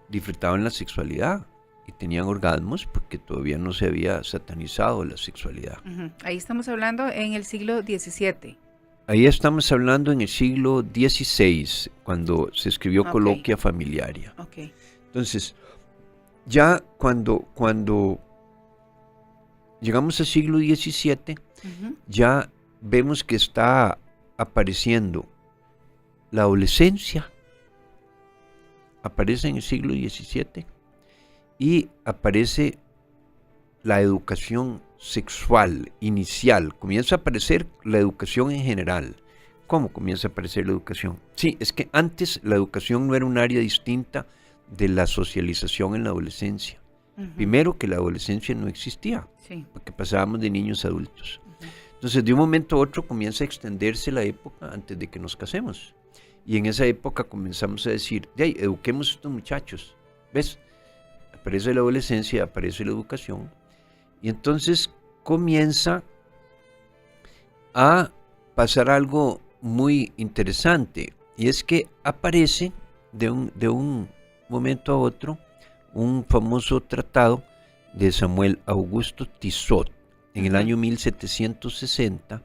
disfrutaban la sexualidad y tenían orgasmos porque todavía no se había satanizado la sexualidad. Ahí estamos hablando en el siglo XVII. Ahí estamos hablando en el siglo XVI, cuando se escribió Coloquia Familiaria. Entonces, ya cuando llegamos al siglo XVII, ya vemos que está apareciendo la adolescencia, aparece en el siglo XVII, y aparece la educación sexual inicial, comienza a aparecer la educación en general. ¿Cómo comienza a aparecer la educación? Sí, es que antes la educación no era un área distinta de la socialización en la adolescencia. Primero que la adolescencia no existía, porque pasábamos de niños a adultos. Entonces de un momento a otro comienza a extenderse la época antes de que nos casemos. Y en esa época comenzamos a decir, eduquemos a estos muchachos, ¿ves? Aparece la adolescencia, aparece la educación, y entonces comienza a pasar algo muy interesante, y es que aparece de un momento a otro un famoso tratado de Samuel Augusto Tissot en el año 1760,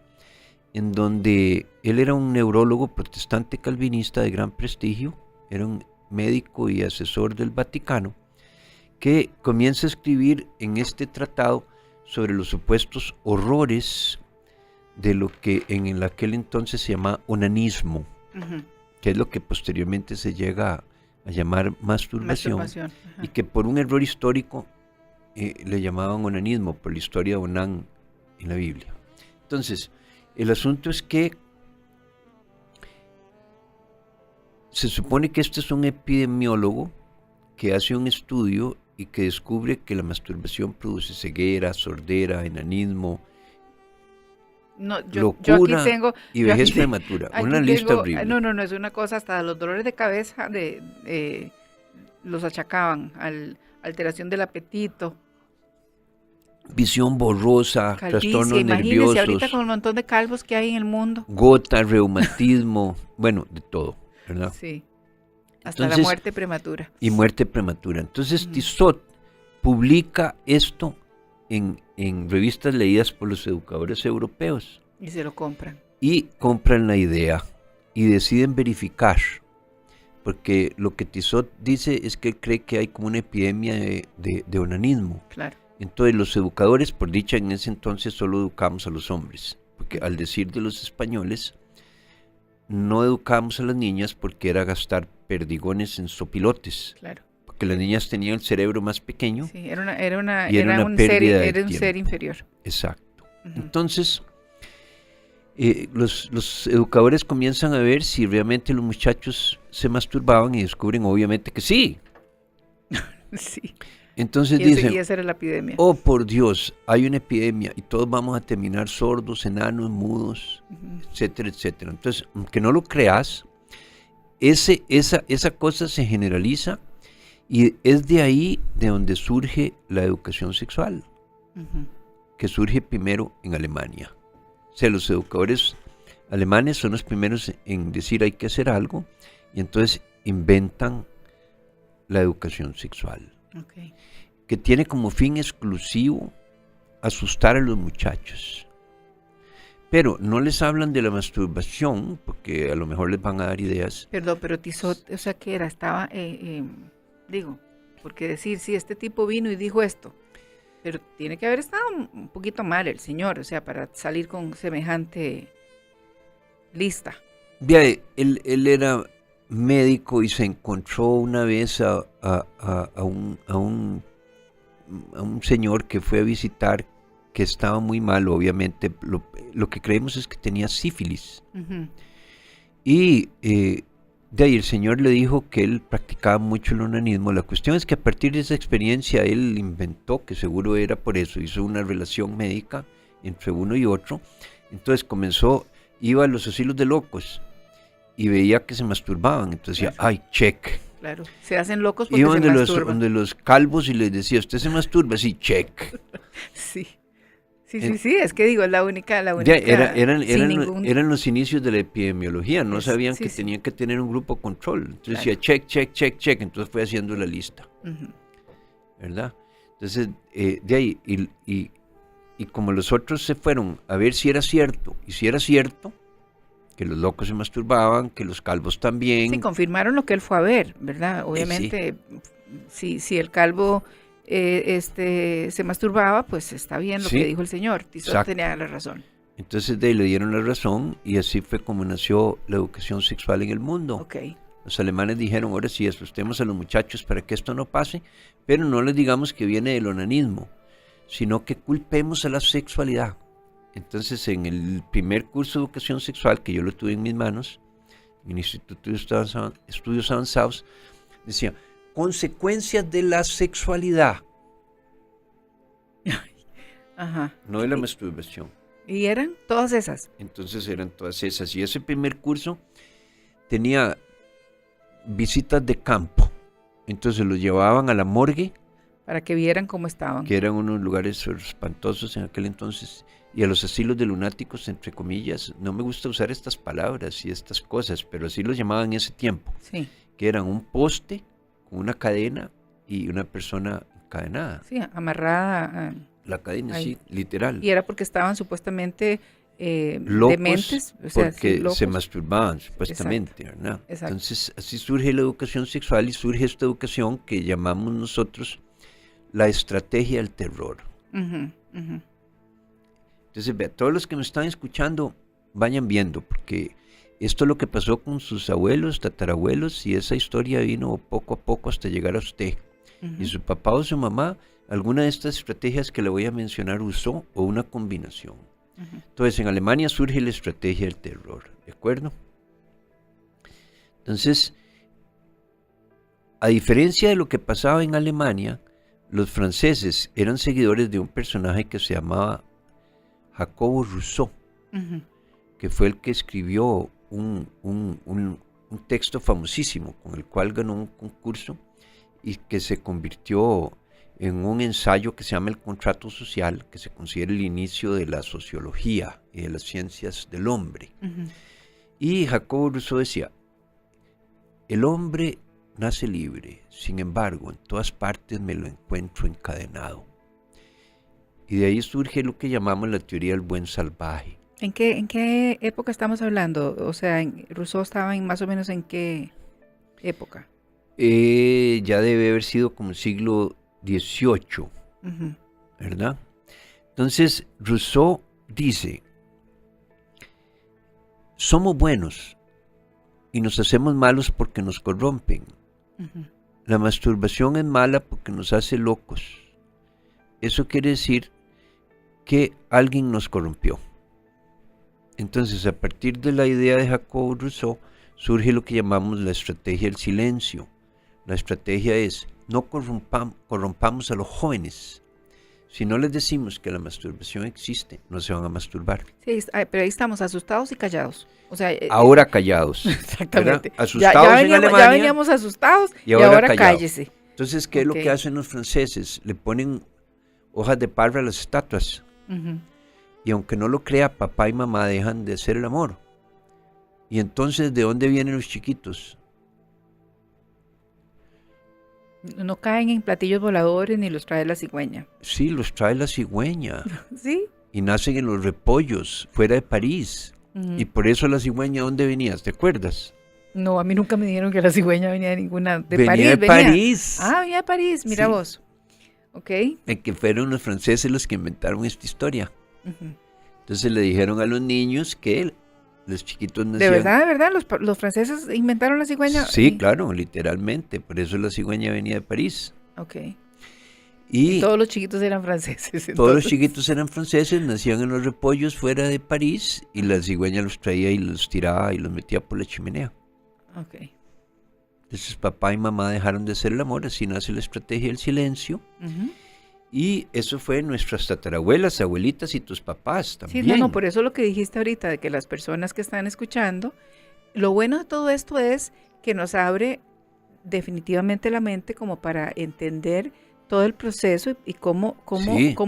en donde él era un neurólogo protestante calvinista de gran prestigio, era un médico y asesor del Vaticano, que comienza a escribir en este tratado sobre los supuestos horrores de lo que en aquel entonces se llama onanismo, que es lo que posteriormente se llega a llamar masturbación. Y que por un error histórico le llamaban onanismo, por la historia de Onán en la Biblia. Entonces, el asunto es que se supone que este es un epidemiólogo que hace un estudio y que descubre que la masturbación produce ceguera, sordera, enanismo, locura y vejez prematura. Una lista horrible. No, es una cosa, hasta los dolores de cabeza los achacaban a alteración del apetito. Visión borrosa, trastornos nerviosos. Ahorita con un montón de calvos que hay en el mundo. Gota, reumatismo, bueno, de todo, ¿verdad? Sí. Hasta la muerte prematura. Y muerte prematura. Entonces Tissot publica esto en revistas leídas por los educadores europeos. Y se lo compran. y compran la idea y deciden verificar, porque lo que Tissot dice es que él cree que hay como una epidemia de onanismo. Claro. Entonces los educadores, por dicha, en ese entonces solo educamos a los hombres, porque al decir de los españoles, no educábamos a las niñas porque era gastar perdigones en sopilotes. Claro. Porque las niñas tenían el cerebro más pequeño. Sí, era un ser inferior. Exacto. Entonces, los educadores comienzan a ver si realmente los muchachos se masturbaban y descubren obviamente que sí. Sí. Entonces dicen, esa era la epidemia. Oh, por Dios, hay una epidemia y todos vamos a terminar sordos, enanos, mudos, etcétera, etcétera. Entonces, aunque no lo creas, esa cosa se generaliza y es de ahí de donde surge la educación sexual, que surge primero en Alemania. O sea, los educadores alemanes son los primeros en decir hay que hacer algo y entonces inventan la educación sexual. Okay. Que tiene como fin exclusivo asustar a los muchachos. Pero no les hablan de la masturbación, porque a lo mejor les van a dar ideas. Perdón, pero Tissot, o sea, ¿qué era? Estaba, porque decir, sí, este tipo vino y dijo esto, pero tiene que haber estado un poquito mal el señor, o sea, para salir con semejante lista. Bien, él era médico y se encontró una vez a un señor que fue a visitar, que estaba muy mal, obviamente. Lo que creemos es que tenía sífilis. Y de ahí el señor le dijo que él practicaba mucho el onanismo. La cuestión es que a partir de esa experiencia él inventó, que seguro era por eso, hizo una relación médica entre uno y otro. Entonces iba a los asilos de locos y veía que se masturbaban. Entonces decía, ay, check. Claro, se hacen locos porque iba se masturban. Donde los calvos y les decía, ¿usted se masturba? Sí, check. Sí, es que digo, es la única ya, eran los inicios de la epidemiología, no sabían que tenían que tener un grupo control. Entonces decía, check, check, check, check, entonces fue haciendo la lista. ¿Verdad? Entonces, de ahí, y como los otros se fueron a ver si era cierto, y si era cierto, que los locos se masturbaban, que los calvos también. Sí, confirmaron lo que él fue a ver, ¿verdad? Obviamente, si el calvo se masturbaba, pues está bien lo que dijo el señor. Tissot tenía la razón. Entonces de ahí le dieron la razón y así fue como nació la educación sexual en el mundo. Okay. Los alemanes dijeron, ahora sí, asustemos a los muchachos para que esto no pase, pero no les digamos que viene del onanismo, sino que culpemos a la sexualidad. Entonces, en el primer curso de educación sexual, que yo lo tuve en mis manos, en el Instituto de Estudios Avanzados, decía, consecuencias de la sexualidad. No de la masturbación. ¿Y eran todas esas? Entonces eran todas esas. Y ese primer curso tenía visitas de campo. Entonces los llevaban a la morgue. Para que vieran cómo estaban. Que eran unos lugares espantosos en aquel entonces. Y a los asilos de lunáticos, entre comillas. No me gusta usar estas palabras y estas cosas, pero así los llamaban en ese tiempo. Sí. Que eran un poste con una cadena y una persona encadenada. Sí, amarrada. La cadena, sí, literal. Y era porque estaban supuestamente locos, dementes. O sea, porque locos. Se masturbaban, supuestamente, Exacto. ¿verdad? Exacto. Entonces, así surge la educación sexual y surge esta educación que llamamos nosotros la estrategia del terror. Entonces, vea, todos los que me están escuchando, vayan viendo, porque esto es lo que pasó con sus abuelos, tatarabuelos, y esa historia vino poco a poco hasta llegar a usted. Y su papá o su mamá, alguna de estas estrategias que le voy a mencionar usó, o una combinación. Entonces, en Alemania surge la estrategia del terror, ¿de acuerdo? Entonces, a diferencia de lo que pasaba en Alemania, los franceses eran seguidores de un personaje que se llamaba Jacobo Rousseau, que fue el que escribió un texto famosísimo con el cual ganó un concurso y que se convirtió en un ensayo que se llama El Contrato Social, que se considera el inicio de la sociología y de las ciencias del hombre. Y Jacobo Rousseau decía, el hombre nace libre, sin embargo, en todas partes me lo encuentro encadenado. Y de ahí surge lo que llamamos la teoría del buen salvaje. ¿En qué época estamos hablando? O sea, Rousseau estaba más o menos en qué época. Ya debe haber sido como el siglo XVIII, ¿verdad? Entonces, Rousseau dice, somos buenos y nos hacemos malos porque nos corrompen. La masturbación es mala porque nos hace locos. Eso quiere decir que alguien nos corrompió. Entonces, a partir de la idea de Jacobo Rousseau, surge lo que llamamos la estrategia del silencio. La estrategia es, no corrompamos a los jóvenes. Si no les decimos que la masturbación existe, no se van a masturbar. Sí, pero ahí estamos asustados y callados. O sea, ahora callados. Exactamente. Asustados en Alemania. Ya veníamos asustados y ahora cállese. Entonces, ¿qué es lo que hacen los franceses? Le ponen hojas de parra a las estatuas. Y aunque no lo crea, papá y mamá dejan de hacer el amor. Y entonces, ¿de dónde vienen los chiquitos? No caen en platillos voladores ni los trae la cigüeña. Sí, los trae la cigüeña. ¿Sí? Y nacen en los repollos, fuera de París. Y por eso la cigüeña, ¿dónde venías? ¿Te acuerdas? No, a mí nunca me dijeron que la cigüeña venía de ninguna... Venía de París. Ah, venía de París, mira sí. Vos. Ok. Que fueron los franceses los que inventaron esta historia. Entonces le dijeron a los niños que los chiquitos nacían... ¿De verdad? ¿Los franceses inventaron la cigüeña? Sí, claro, literalmente. Por eso la cigüeña venía de París. Ok. Y todos los chiquitos eran franceses. Entonces. Todos los chiquitos eran franceses, nacían en los repollos fuera de París y la cigüeña los traía y los tiraba y los metía por la chimenea. Ok. Entonces papá y mamá dejaron de hacer el amor, así nace la estrategia del silencio. Y eso fue nuestras tatarabuelas, abuelitas y tus papás también. Sí, no, por eso lo que dijiste ahorita, de que las personas que están escuchando, lo bueno de todo esto es que nos abre definitivamente la mente como para entender todo el proceso y cómo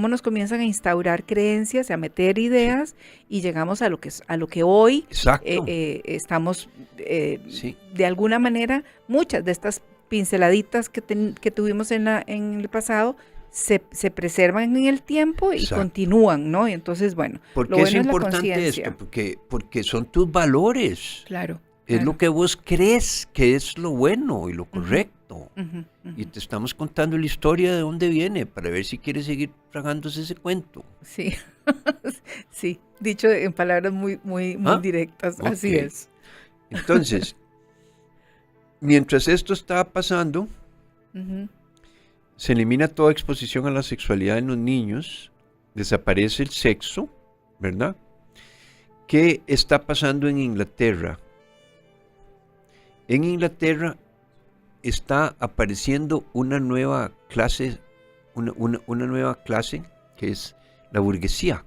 nos comienzan a instaurar creencias, a meter ideas y llegamos a lo que hoy estamos de alguna manera, muchas de estas pinceladitas que tuvimos en el pasado se preservan en el tiempo y continúan, ¿no? Y entonces, bueno, ¿por qué es importante esto? Porque son tus valores. Claro. Es lo que vos crees que es lo bueno y lo correcto. Y te estamos contando la historia de dónde viene para ver si quieres seguir tragándose ese cuento. Sí, sí, dicho en palabras muy directas, así es. Entonces, mientras esto estaba pasando, se elimina toda exposición a la sexualidad en los niños, desaparece el sexo, ¿verdad? ¿Qué está pasando en Inglaterra? En Inglaterra está apareciendo una nueva clase, una nueva clase que es la burguesía,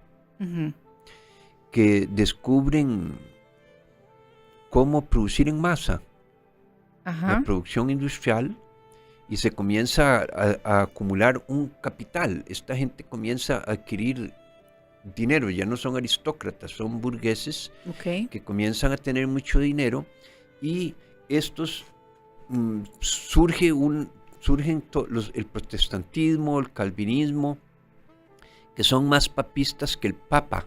que descubren cómo producir en masa, la producción industrial, y se comienza a acumular un capital. Esta gente comienza a adquirir dinero, ya no son aristócratas, son burgueses que comienzan a tener mucho dinero y estos surgen el protestantismo, el calvinismo, que son más papistas que el Papa,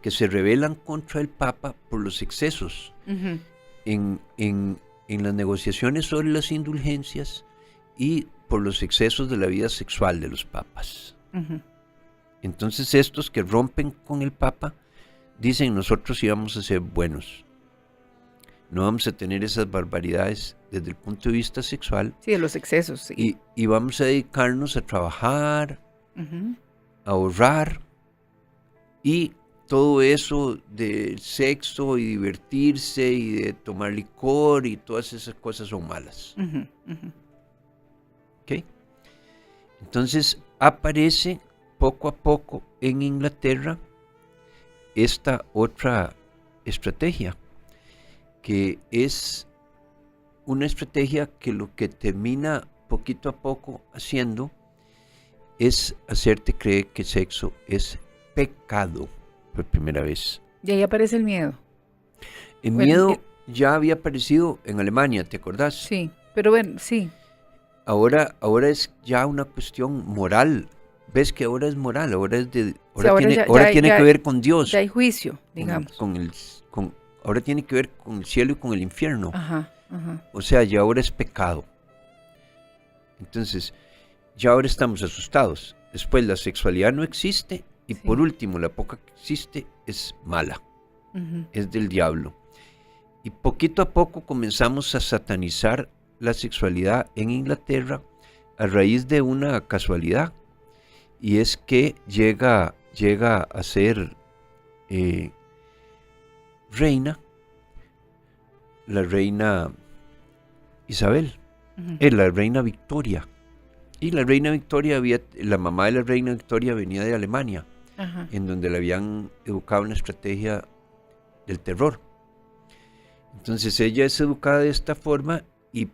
que se rebelan contra el Papa por los excesos en las negociaciones sobre las indulgencias y por los excesos de la vida sexual de los papas. Entonces estos que rompen con el Papa dicen, nosotros íbamos a ser buenos. No vamos a tener esas barbaridades desde el punto de vista sexual. Sí, de los excesos, sí. Y vamos a dedicarnos a trabajar, a ahorrar, y todo eso de sexo y divertirse y de tomar licor y todas esas cosas son malas. ¿Ok? Entonces aparece poco a poco en Inglaterra esta otra estrategia, que es una estrategia que lo que termina poquito a poco haciendo es hacerte creer que el sexo es pecado por primera vez. Y ahí aparece el miedo. El miedo ya había aparecido en Alemania, ¿te acordás? Sí, pero bueno, sí. Ahora es ya una cuestión moral. ¿Ves que ahora es moral? Ahora Ahora tiene que ver con Dios. Ya hay juicio, digamos. Ahora tiene que ver con el cielo y con el infierno. Ajá. O sea, ya ahora es pecado. Entonces, ya ahora estamos asustados. Después, la sexualidad no existe. Y por último, la poca que existe es mala. Es del diablo. Y poquito a poco comenzamos a satanizar la sexualidad en Inglaterra a raíz de una casualidad. Y es que llega a ser reina, la reina Isabel, la reina Victoria. Y la reina Victoria la mamá de la reina Victoria venía de Alemania, en donde la habían educado en la estrategia del terror. Entonces ella es educada de esta forma y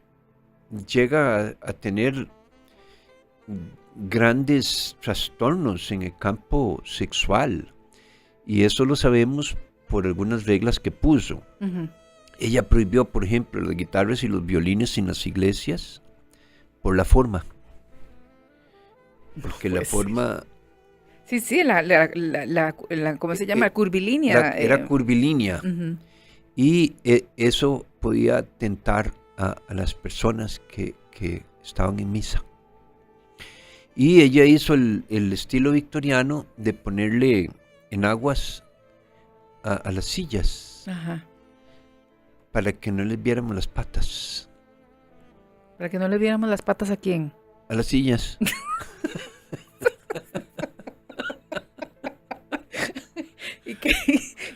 llega a tener grandes trastornos en el campo sexual. Y eso lo sabemos por algunas reglas que puso. Ella prohibió, por ejemplo, las guitarras y los violines en las iglesias por la forma. Porque la forma... Sí, ¿cómo se llama? Curvilínea. Era curvilínea. Y eso podía tentar a las personas que estaban en misa. Y ella hizo el estilo victoriano de ponerle en aguas a las sillas. Para que no les viéramos las patas. ¿Para que no le viéramos las patas a quién? A las sillas.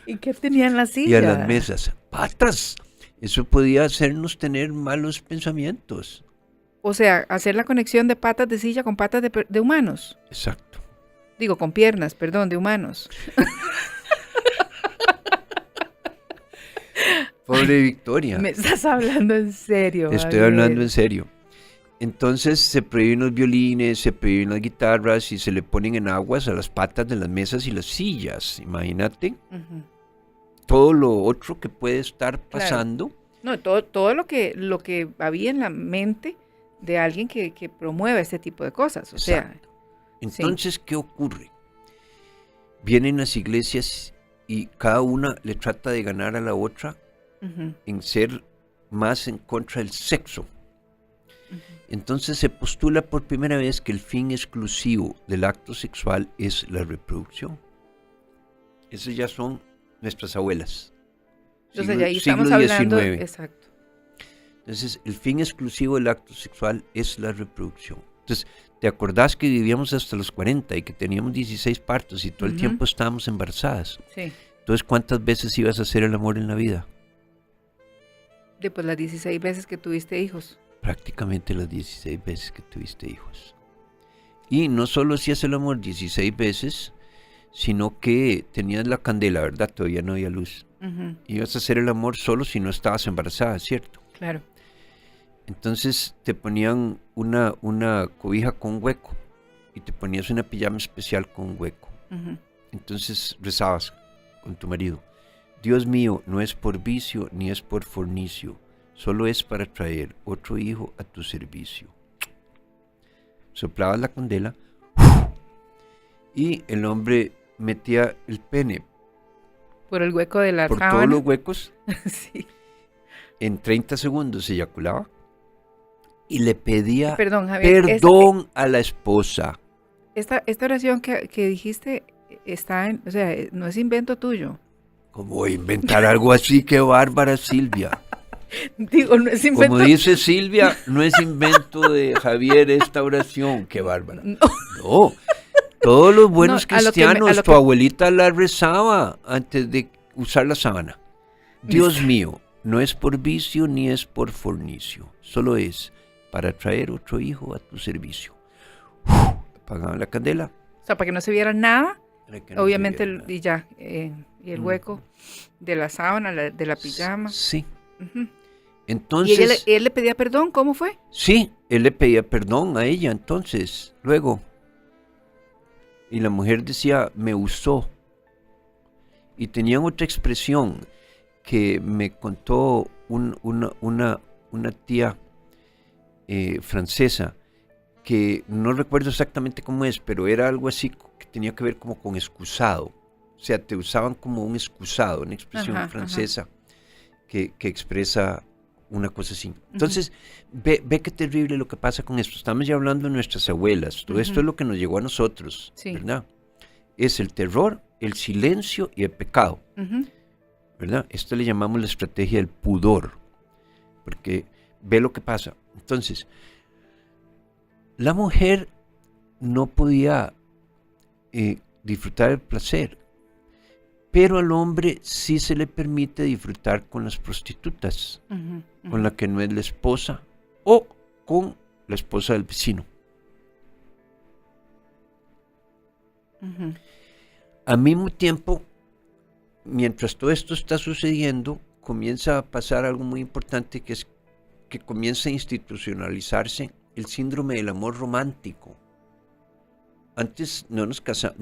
¿Y qué tenían las sillas? Y a las mesas. ¡Patas! Eso podía hacernos tener malos pensamientos. O sea, hacer la conexión de patas de silla con patas de humanos. Exacto. Digo, con piernas, perdón, de humanos. Pobre Victoria. ¿Me estás hablando en serio? Estoy hablando en serio. Entonces se prohíben los violines, se prohíben las guitarras y se le ponen en aguas a las patas de las mesas y las sillas. Imagínate. Todo lo otro que puede estar pasando. Claro. No, todo lo que había en la mente de alguien que promueve este tipo de cosas. Exacto. Entonces, ¿qué ocurre? Vienen las iglesias y cada una le trata de ganar a la otra en ser más en contra del sexo. Entonces se postula por primera vez que el fin exclusivo del acto sexual es la reproducción. Esas ya son nuestras abuelas. Entonces ya ahí estamos hablando, exacto. Entonces el fin exclusivo del acto sexual es la reproducción. Entonces, ¿te acordás que vivíamos hasta los 40 y que teníamos 16 partos y todo el tiempo estábamos embarazadas? Sí. Entonces, ¿cuántas veces ibas a hacer el amor en la vida? Pues las 16 veces que tuviste hijos. Prácticamente las 16 veces que tuviste hijos. Y no solo hacías el amor 16 veces, sino que tenías la candela, ¿verdad? Todavía no había luz. Ibas a hacer el amor solo si no estabas embarazada, ¿cierto? Claro. Entonces te ponían una cobija con hueco y te ponías una pijama especial con hueco. Entonces rezabas con tu marido. Dios mío, no es por vicio ni es por fornicio, solo es para traer otro hijo a tu servicio. Soplabas la candela y el hombre metía el pene por el hueco de la por sábana. todos los huecos. Sí. En 30 segundos se eyaculaba y le pedía Javier, perdón a la esposa. Esta oración que dijiste o sea, no es invento tuyo. ¿Cómo voy a inventar algo así? ¡Qué bárbara, Silvia! Digo, no es invento. Como dice Silvia, no es invento de Javier esta oración. ¡Qué bárbara! No. Todos los buenos cristianos, tu abuelita la rezaba antes de usar la sábana. Dios mío, no es por vicio ni es por fornicio, solo es para traer otro hijo a tu servicio. Apagaban la candela. O sea, para que no se viera nada, no obviamente, y ya, y el hueco de la sábana, de la pijama. Sí. Entonces, ¿Y él le pedía perdón? ¿Cómo fue? Sí, él le pedía perdón a ella, entonces, luego. Y la mujer decía, me usó. Y tenían otra expresión que me contó una tía francesa, que no recuerdo exactamente cómo es, pero era algo así que tenía que ver como con excusado. O sea, te usaban como un excusado, una expresión francesa que expresa una cosa así. Entonces, ve qué terrible lo que pasa con esto. Estamos ya hablando de nuestras abuelas. Todo esto es lo que nos llegó a nosotros, ¿verdad? Es el terror, el silencio y el pecado, ¿verdad? Esto le llamamos la estrategia del pudor, porque ve lo que pasa. Entonces, la mujer no podía disfrutar el placer, pero al hombre sí se le permite disfrutar con las prostitutas, con la que no es la esposa o con la esposa del vecino. Al mismo tiempo, mientras todo esto está sucediendo, comienza a pasar algo muy importante, que es que comienza a institucionalizarse el síndrome del amor romántico. Antes no nos casamos,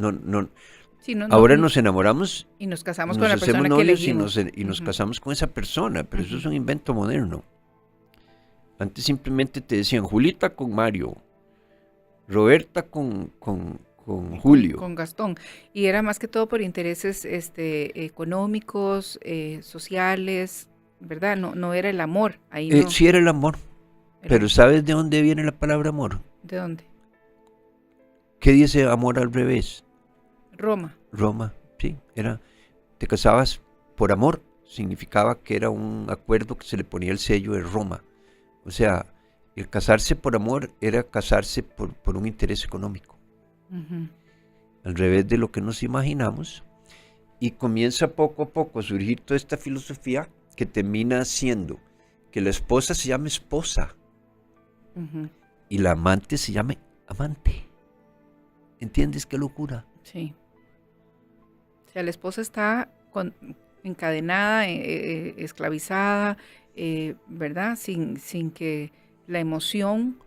ahora nos enamoramos y nos casamos con la persona que elegimos. Y nos casamos con esa persona, pero eso es un invento moderno. Antes simplemente te decían Julita con Mario, Roberta con Julio. Con Gastón. Y era más que todo por intereses económicos, sociales, ¿verdad? No era el amor. Ahí no. Sí era el amor. Pero ¿sabes de dónde viene la palabra amor? ¿De dónde? ¿Qué dice amor al revés? Roma, sí. Te casabas por amor, significaba que era un acuerdo que se le ponía el sello de Roma. O sea, el casarse por amor era casarse por un interés económico. Al revés de lo que nos imaginamos, y comienza poco a poco a surgir toda esta filosofía que termina haciendo que la esposa se llame esposa y la amante se llame amante. ¿Entiendes qué locura? Sí. O sea, la esposa está encadenada, esclavizada, ¿verdad? Sin que la emoción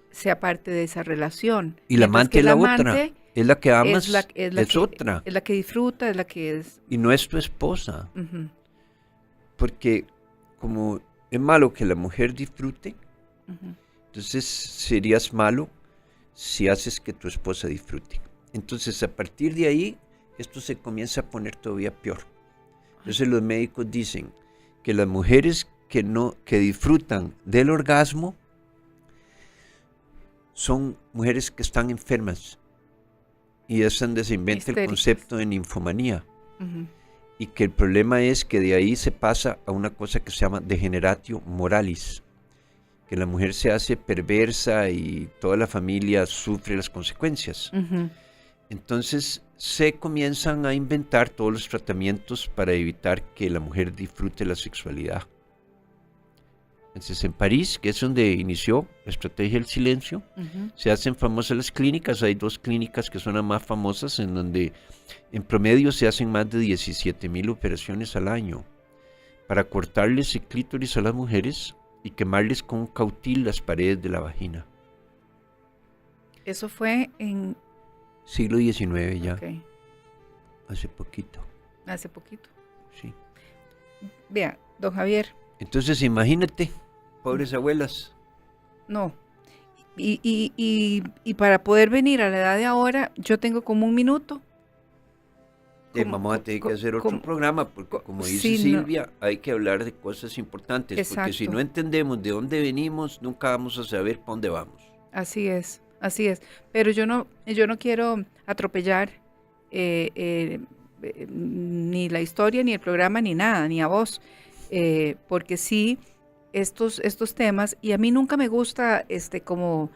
sea parte de esa relación. Y la amante es la otra, es la que amas, es otra. Es la que disfruta, es la que es... Y no es tu esposa. Porque como es malo que la mujer disfrute, entonces serías malo si haces que tu esposa disfrute. Entonces a partir de ahí, esto se comienza a poner todavía peor. Entonces los médicos dicen que las mujeres que disfrutan del orgasmo son mujeres que están enfermas, y es donde se inventa el concepto de ninfomanía. Y que el problema es que de ahí se pasa a una cosa que se llama degeneratio moralis, que la mujer se hace perversa y toda la familia sufre las consecuencias. Entonces se comienzan a inventar todos los tratamientos para evitar que la mujer disfrute la sexualidad. Entonces en París, que es donde inició la estrategia del silencio, se hacen famosas las clínicas. Hay 2 clínicas que son las más famosas, en donde en promedio se hacen más de 17,000 operaciones al año para cortarles el clítoris a las mujeres y quemarles con un cautil las paredes de la vagina. Eso fue en... siglo XIX ya. Okay. Hace poquito. Sí. Vea, don Javier. Entonces imagínate, pobres abuelas. No. Y para poder venir a la edad de ahora, yo tengo como 1 minuto. Vamos a tener que hacer otro programa, porque como dice Silvia, hay que hablar de cosas importantes. Exacto. Porque si no entendemos de dónde venimos, nunca vamos a saber para dónde vamos. Así es. Pero yo no quiero atropellar ni la historia, ni el programa, ni nada, ni a vos. Porque sí, estos temas, y a mí nunca me gusta como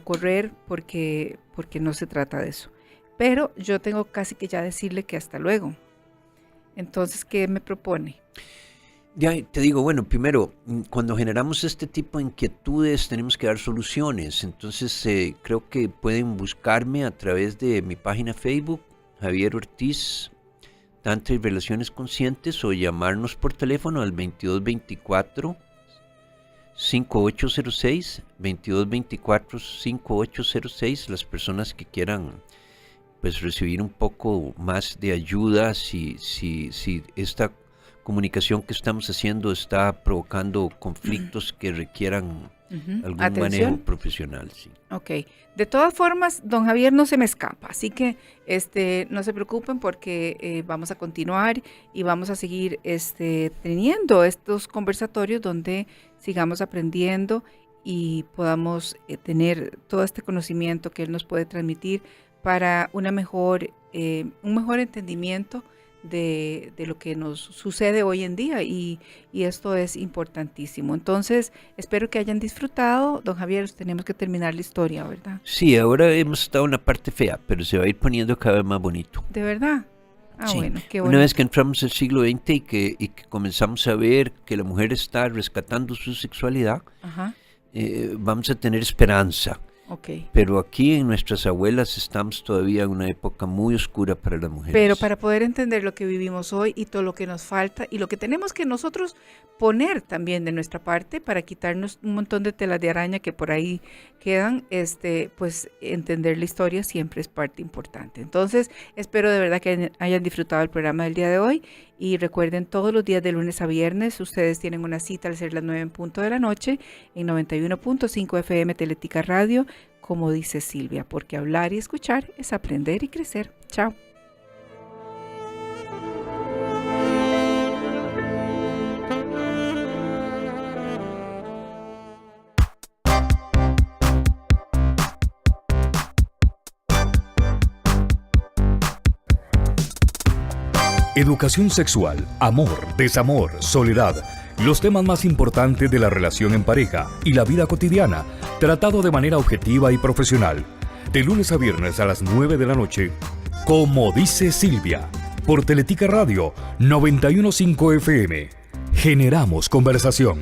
correr, porque no se trata de eso. Pero yo tengo casi que ya decirle que hasta luego. Entonces, ¿qué me propone? Ya te digo, bueno, primero, cuando generamos este tipo de inquietudes tenemos que dar soluciones. Entonces creo que pueden buscarme a través de mi página Facebook, Javier Ortiz, Tantra y Relaciones Conscientes, o llamarnos por teléfono al 2224-5806, 2224-5806, las personas que quieran pues recibir un poco más de ayuda si esta comunicación que estamos haciendo está provocando conflictos que requieran algún Atención. manejo profesional, sí. Ok. De todas formas, don Javier no se me escapa, así que no se preocupen porque vamos a continuar y vamos a seguir teniendo estos conversatorios donde sigamos aprendiendo y podamos tener todo este conocimiento que él nos puede transmitir para un mejor entendimiento de lo que nos sucede hoy en día y esto es importantísimo. Entonces, espero que hayan disfrutado. Don Javier, tenemos que terminar la historia, ¿verdad? Sí, ahora hemos estado en una parte fea, pero se va a ir poniendo cada vez más bonito. ¿De verdad? Sí. Bueno, qué bonito. Una vez que entramos al siglo XX y que comenzamos a ver que la mujer está rescatando su sexualidad, Ajá. Vamos a tener esperanza. Okay. Pero aquí en nuestras abuelas estamos todavía en una época muy oscura para las mujeres. Pero para poder entender lo que vivimos hoy y todo lo que nos falta y lo que tenemos que nosotros poner también de nuestra parte para quitarnos un montón de telas de araña que por ahí quedan, pues entender la historia siempre es parte importante. Entonces, espero de verdad que hayan disfrutado el programa del día de hoy y recuerden, todos los días de lunes a viernes ustedes tienen una cita al ser las 9 en punto de la noche en 91.5 FM Teletica Radio, como dice Silvia, porque hablar y escuchar es aprender y crecer. Chao. Educación sexual, amor, desamor, soledad, los temas más importantes de la relación en pareja y la vida cotidiana, tratado de manera objetiva y profesional. De lunes a viernes a las 9 de la noche, como dice Silvia, por Teletica Radio 91.5 FM. Generamos conversación.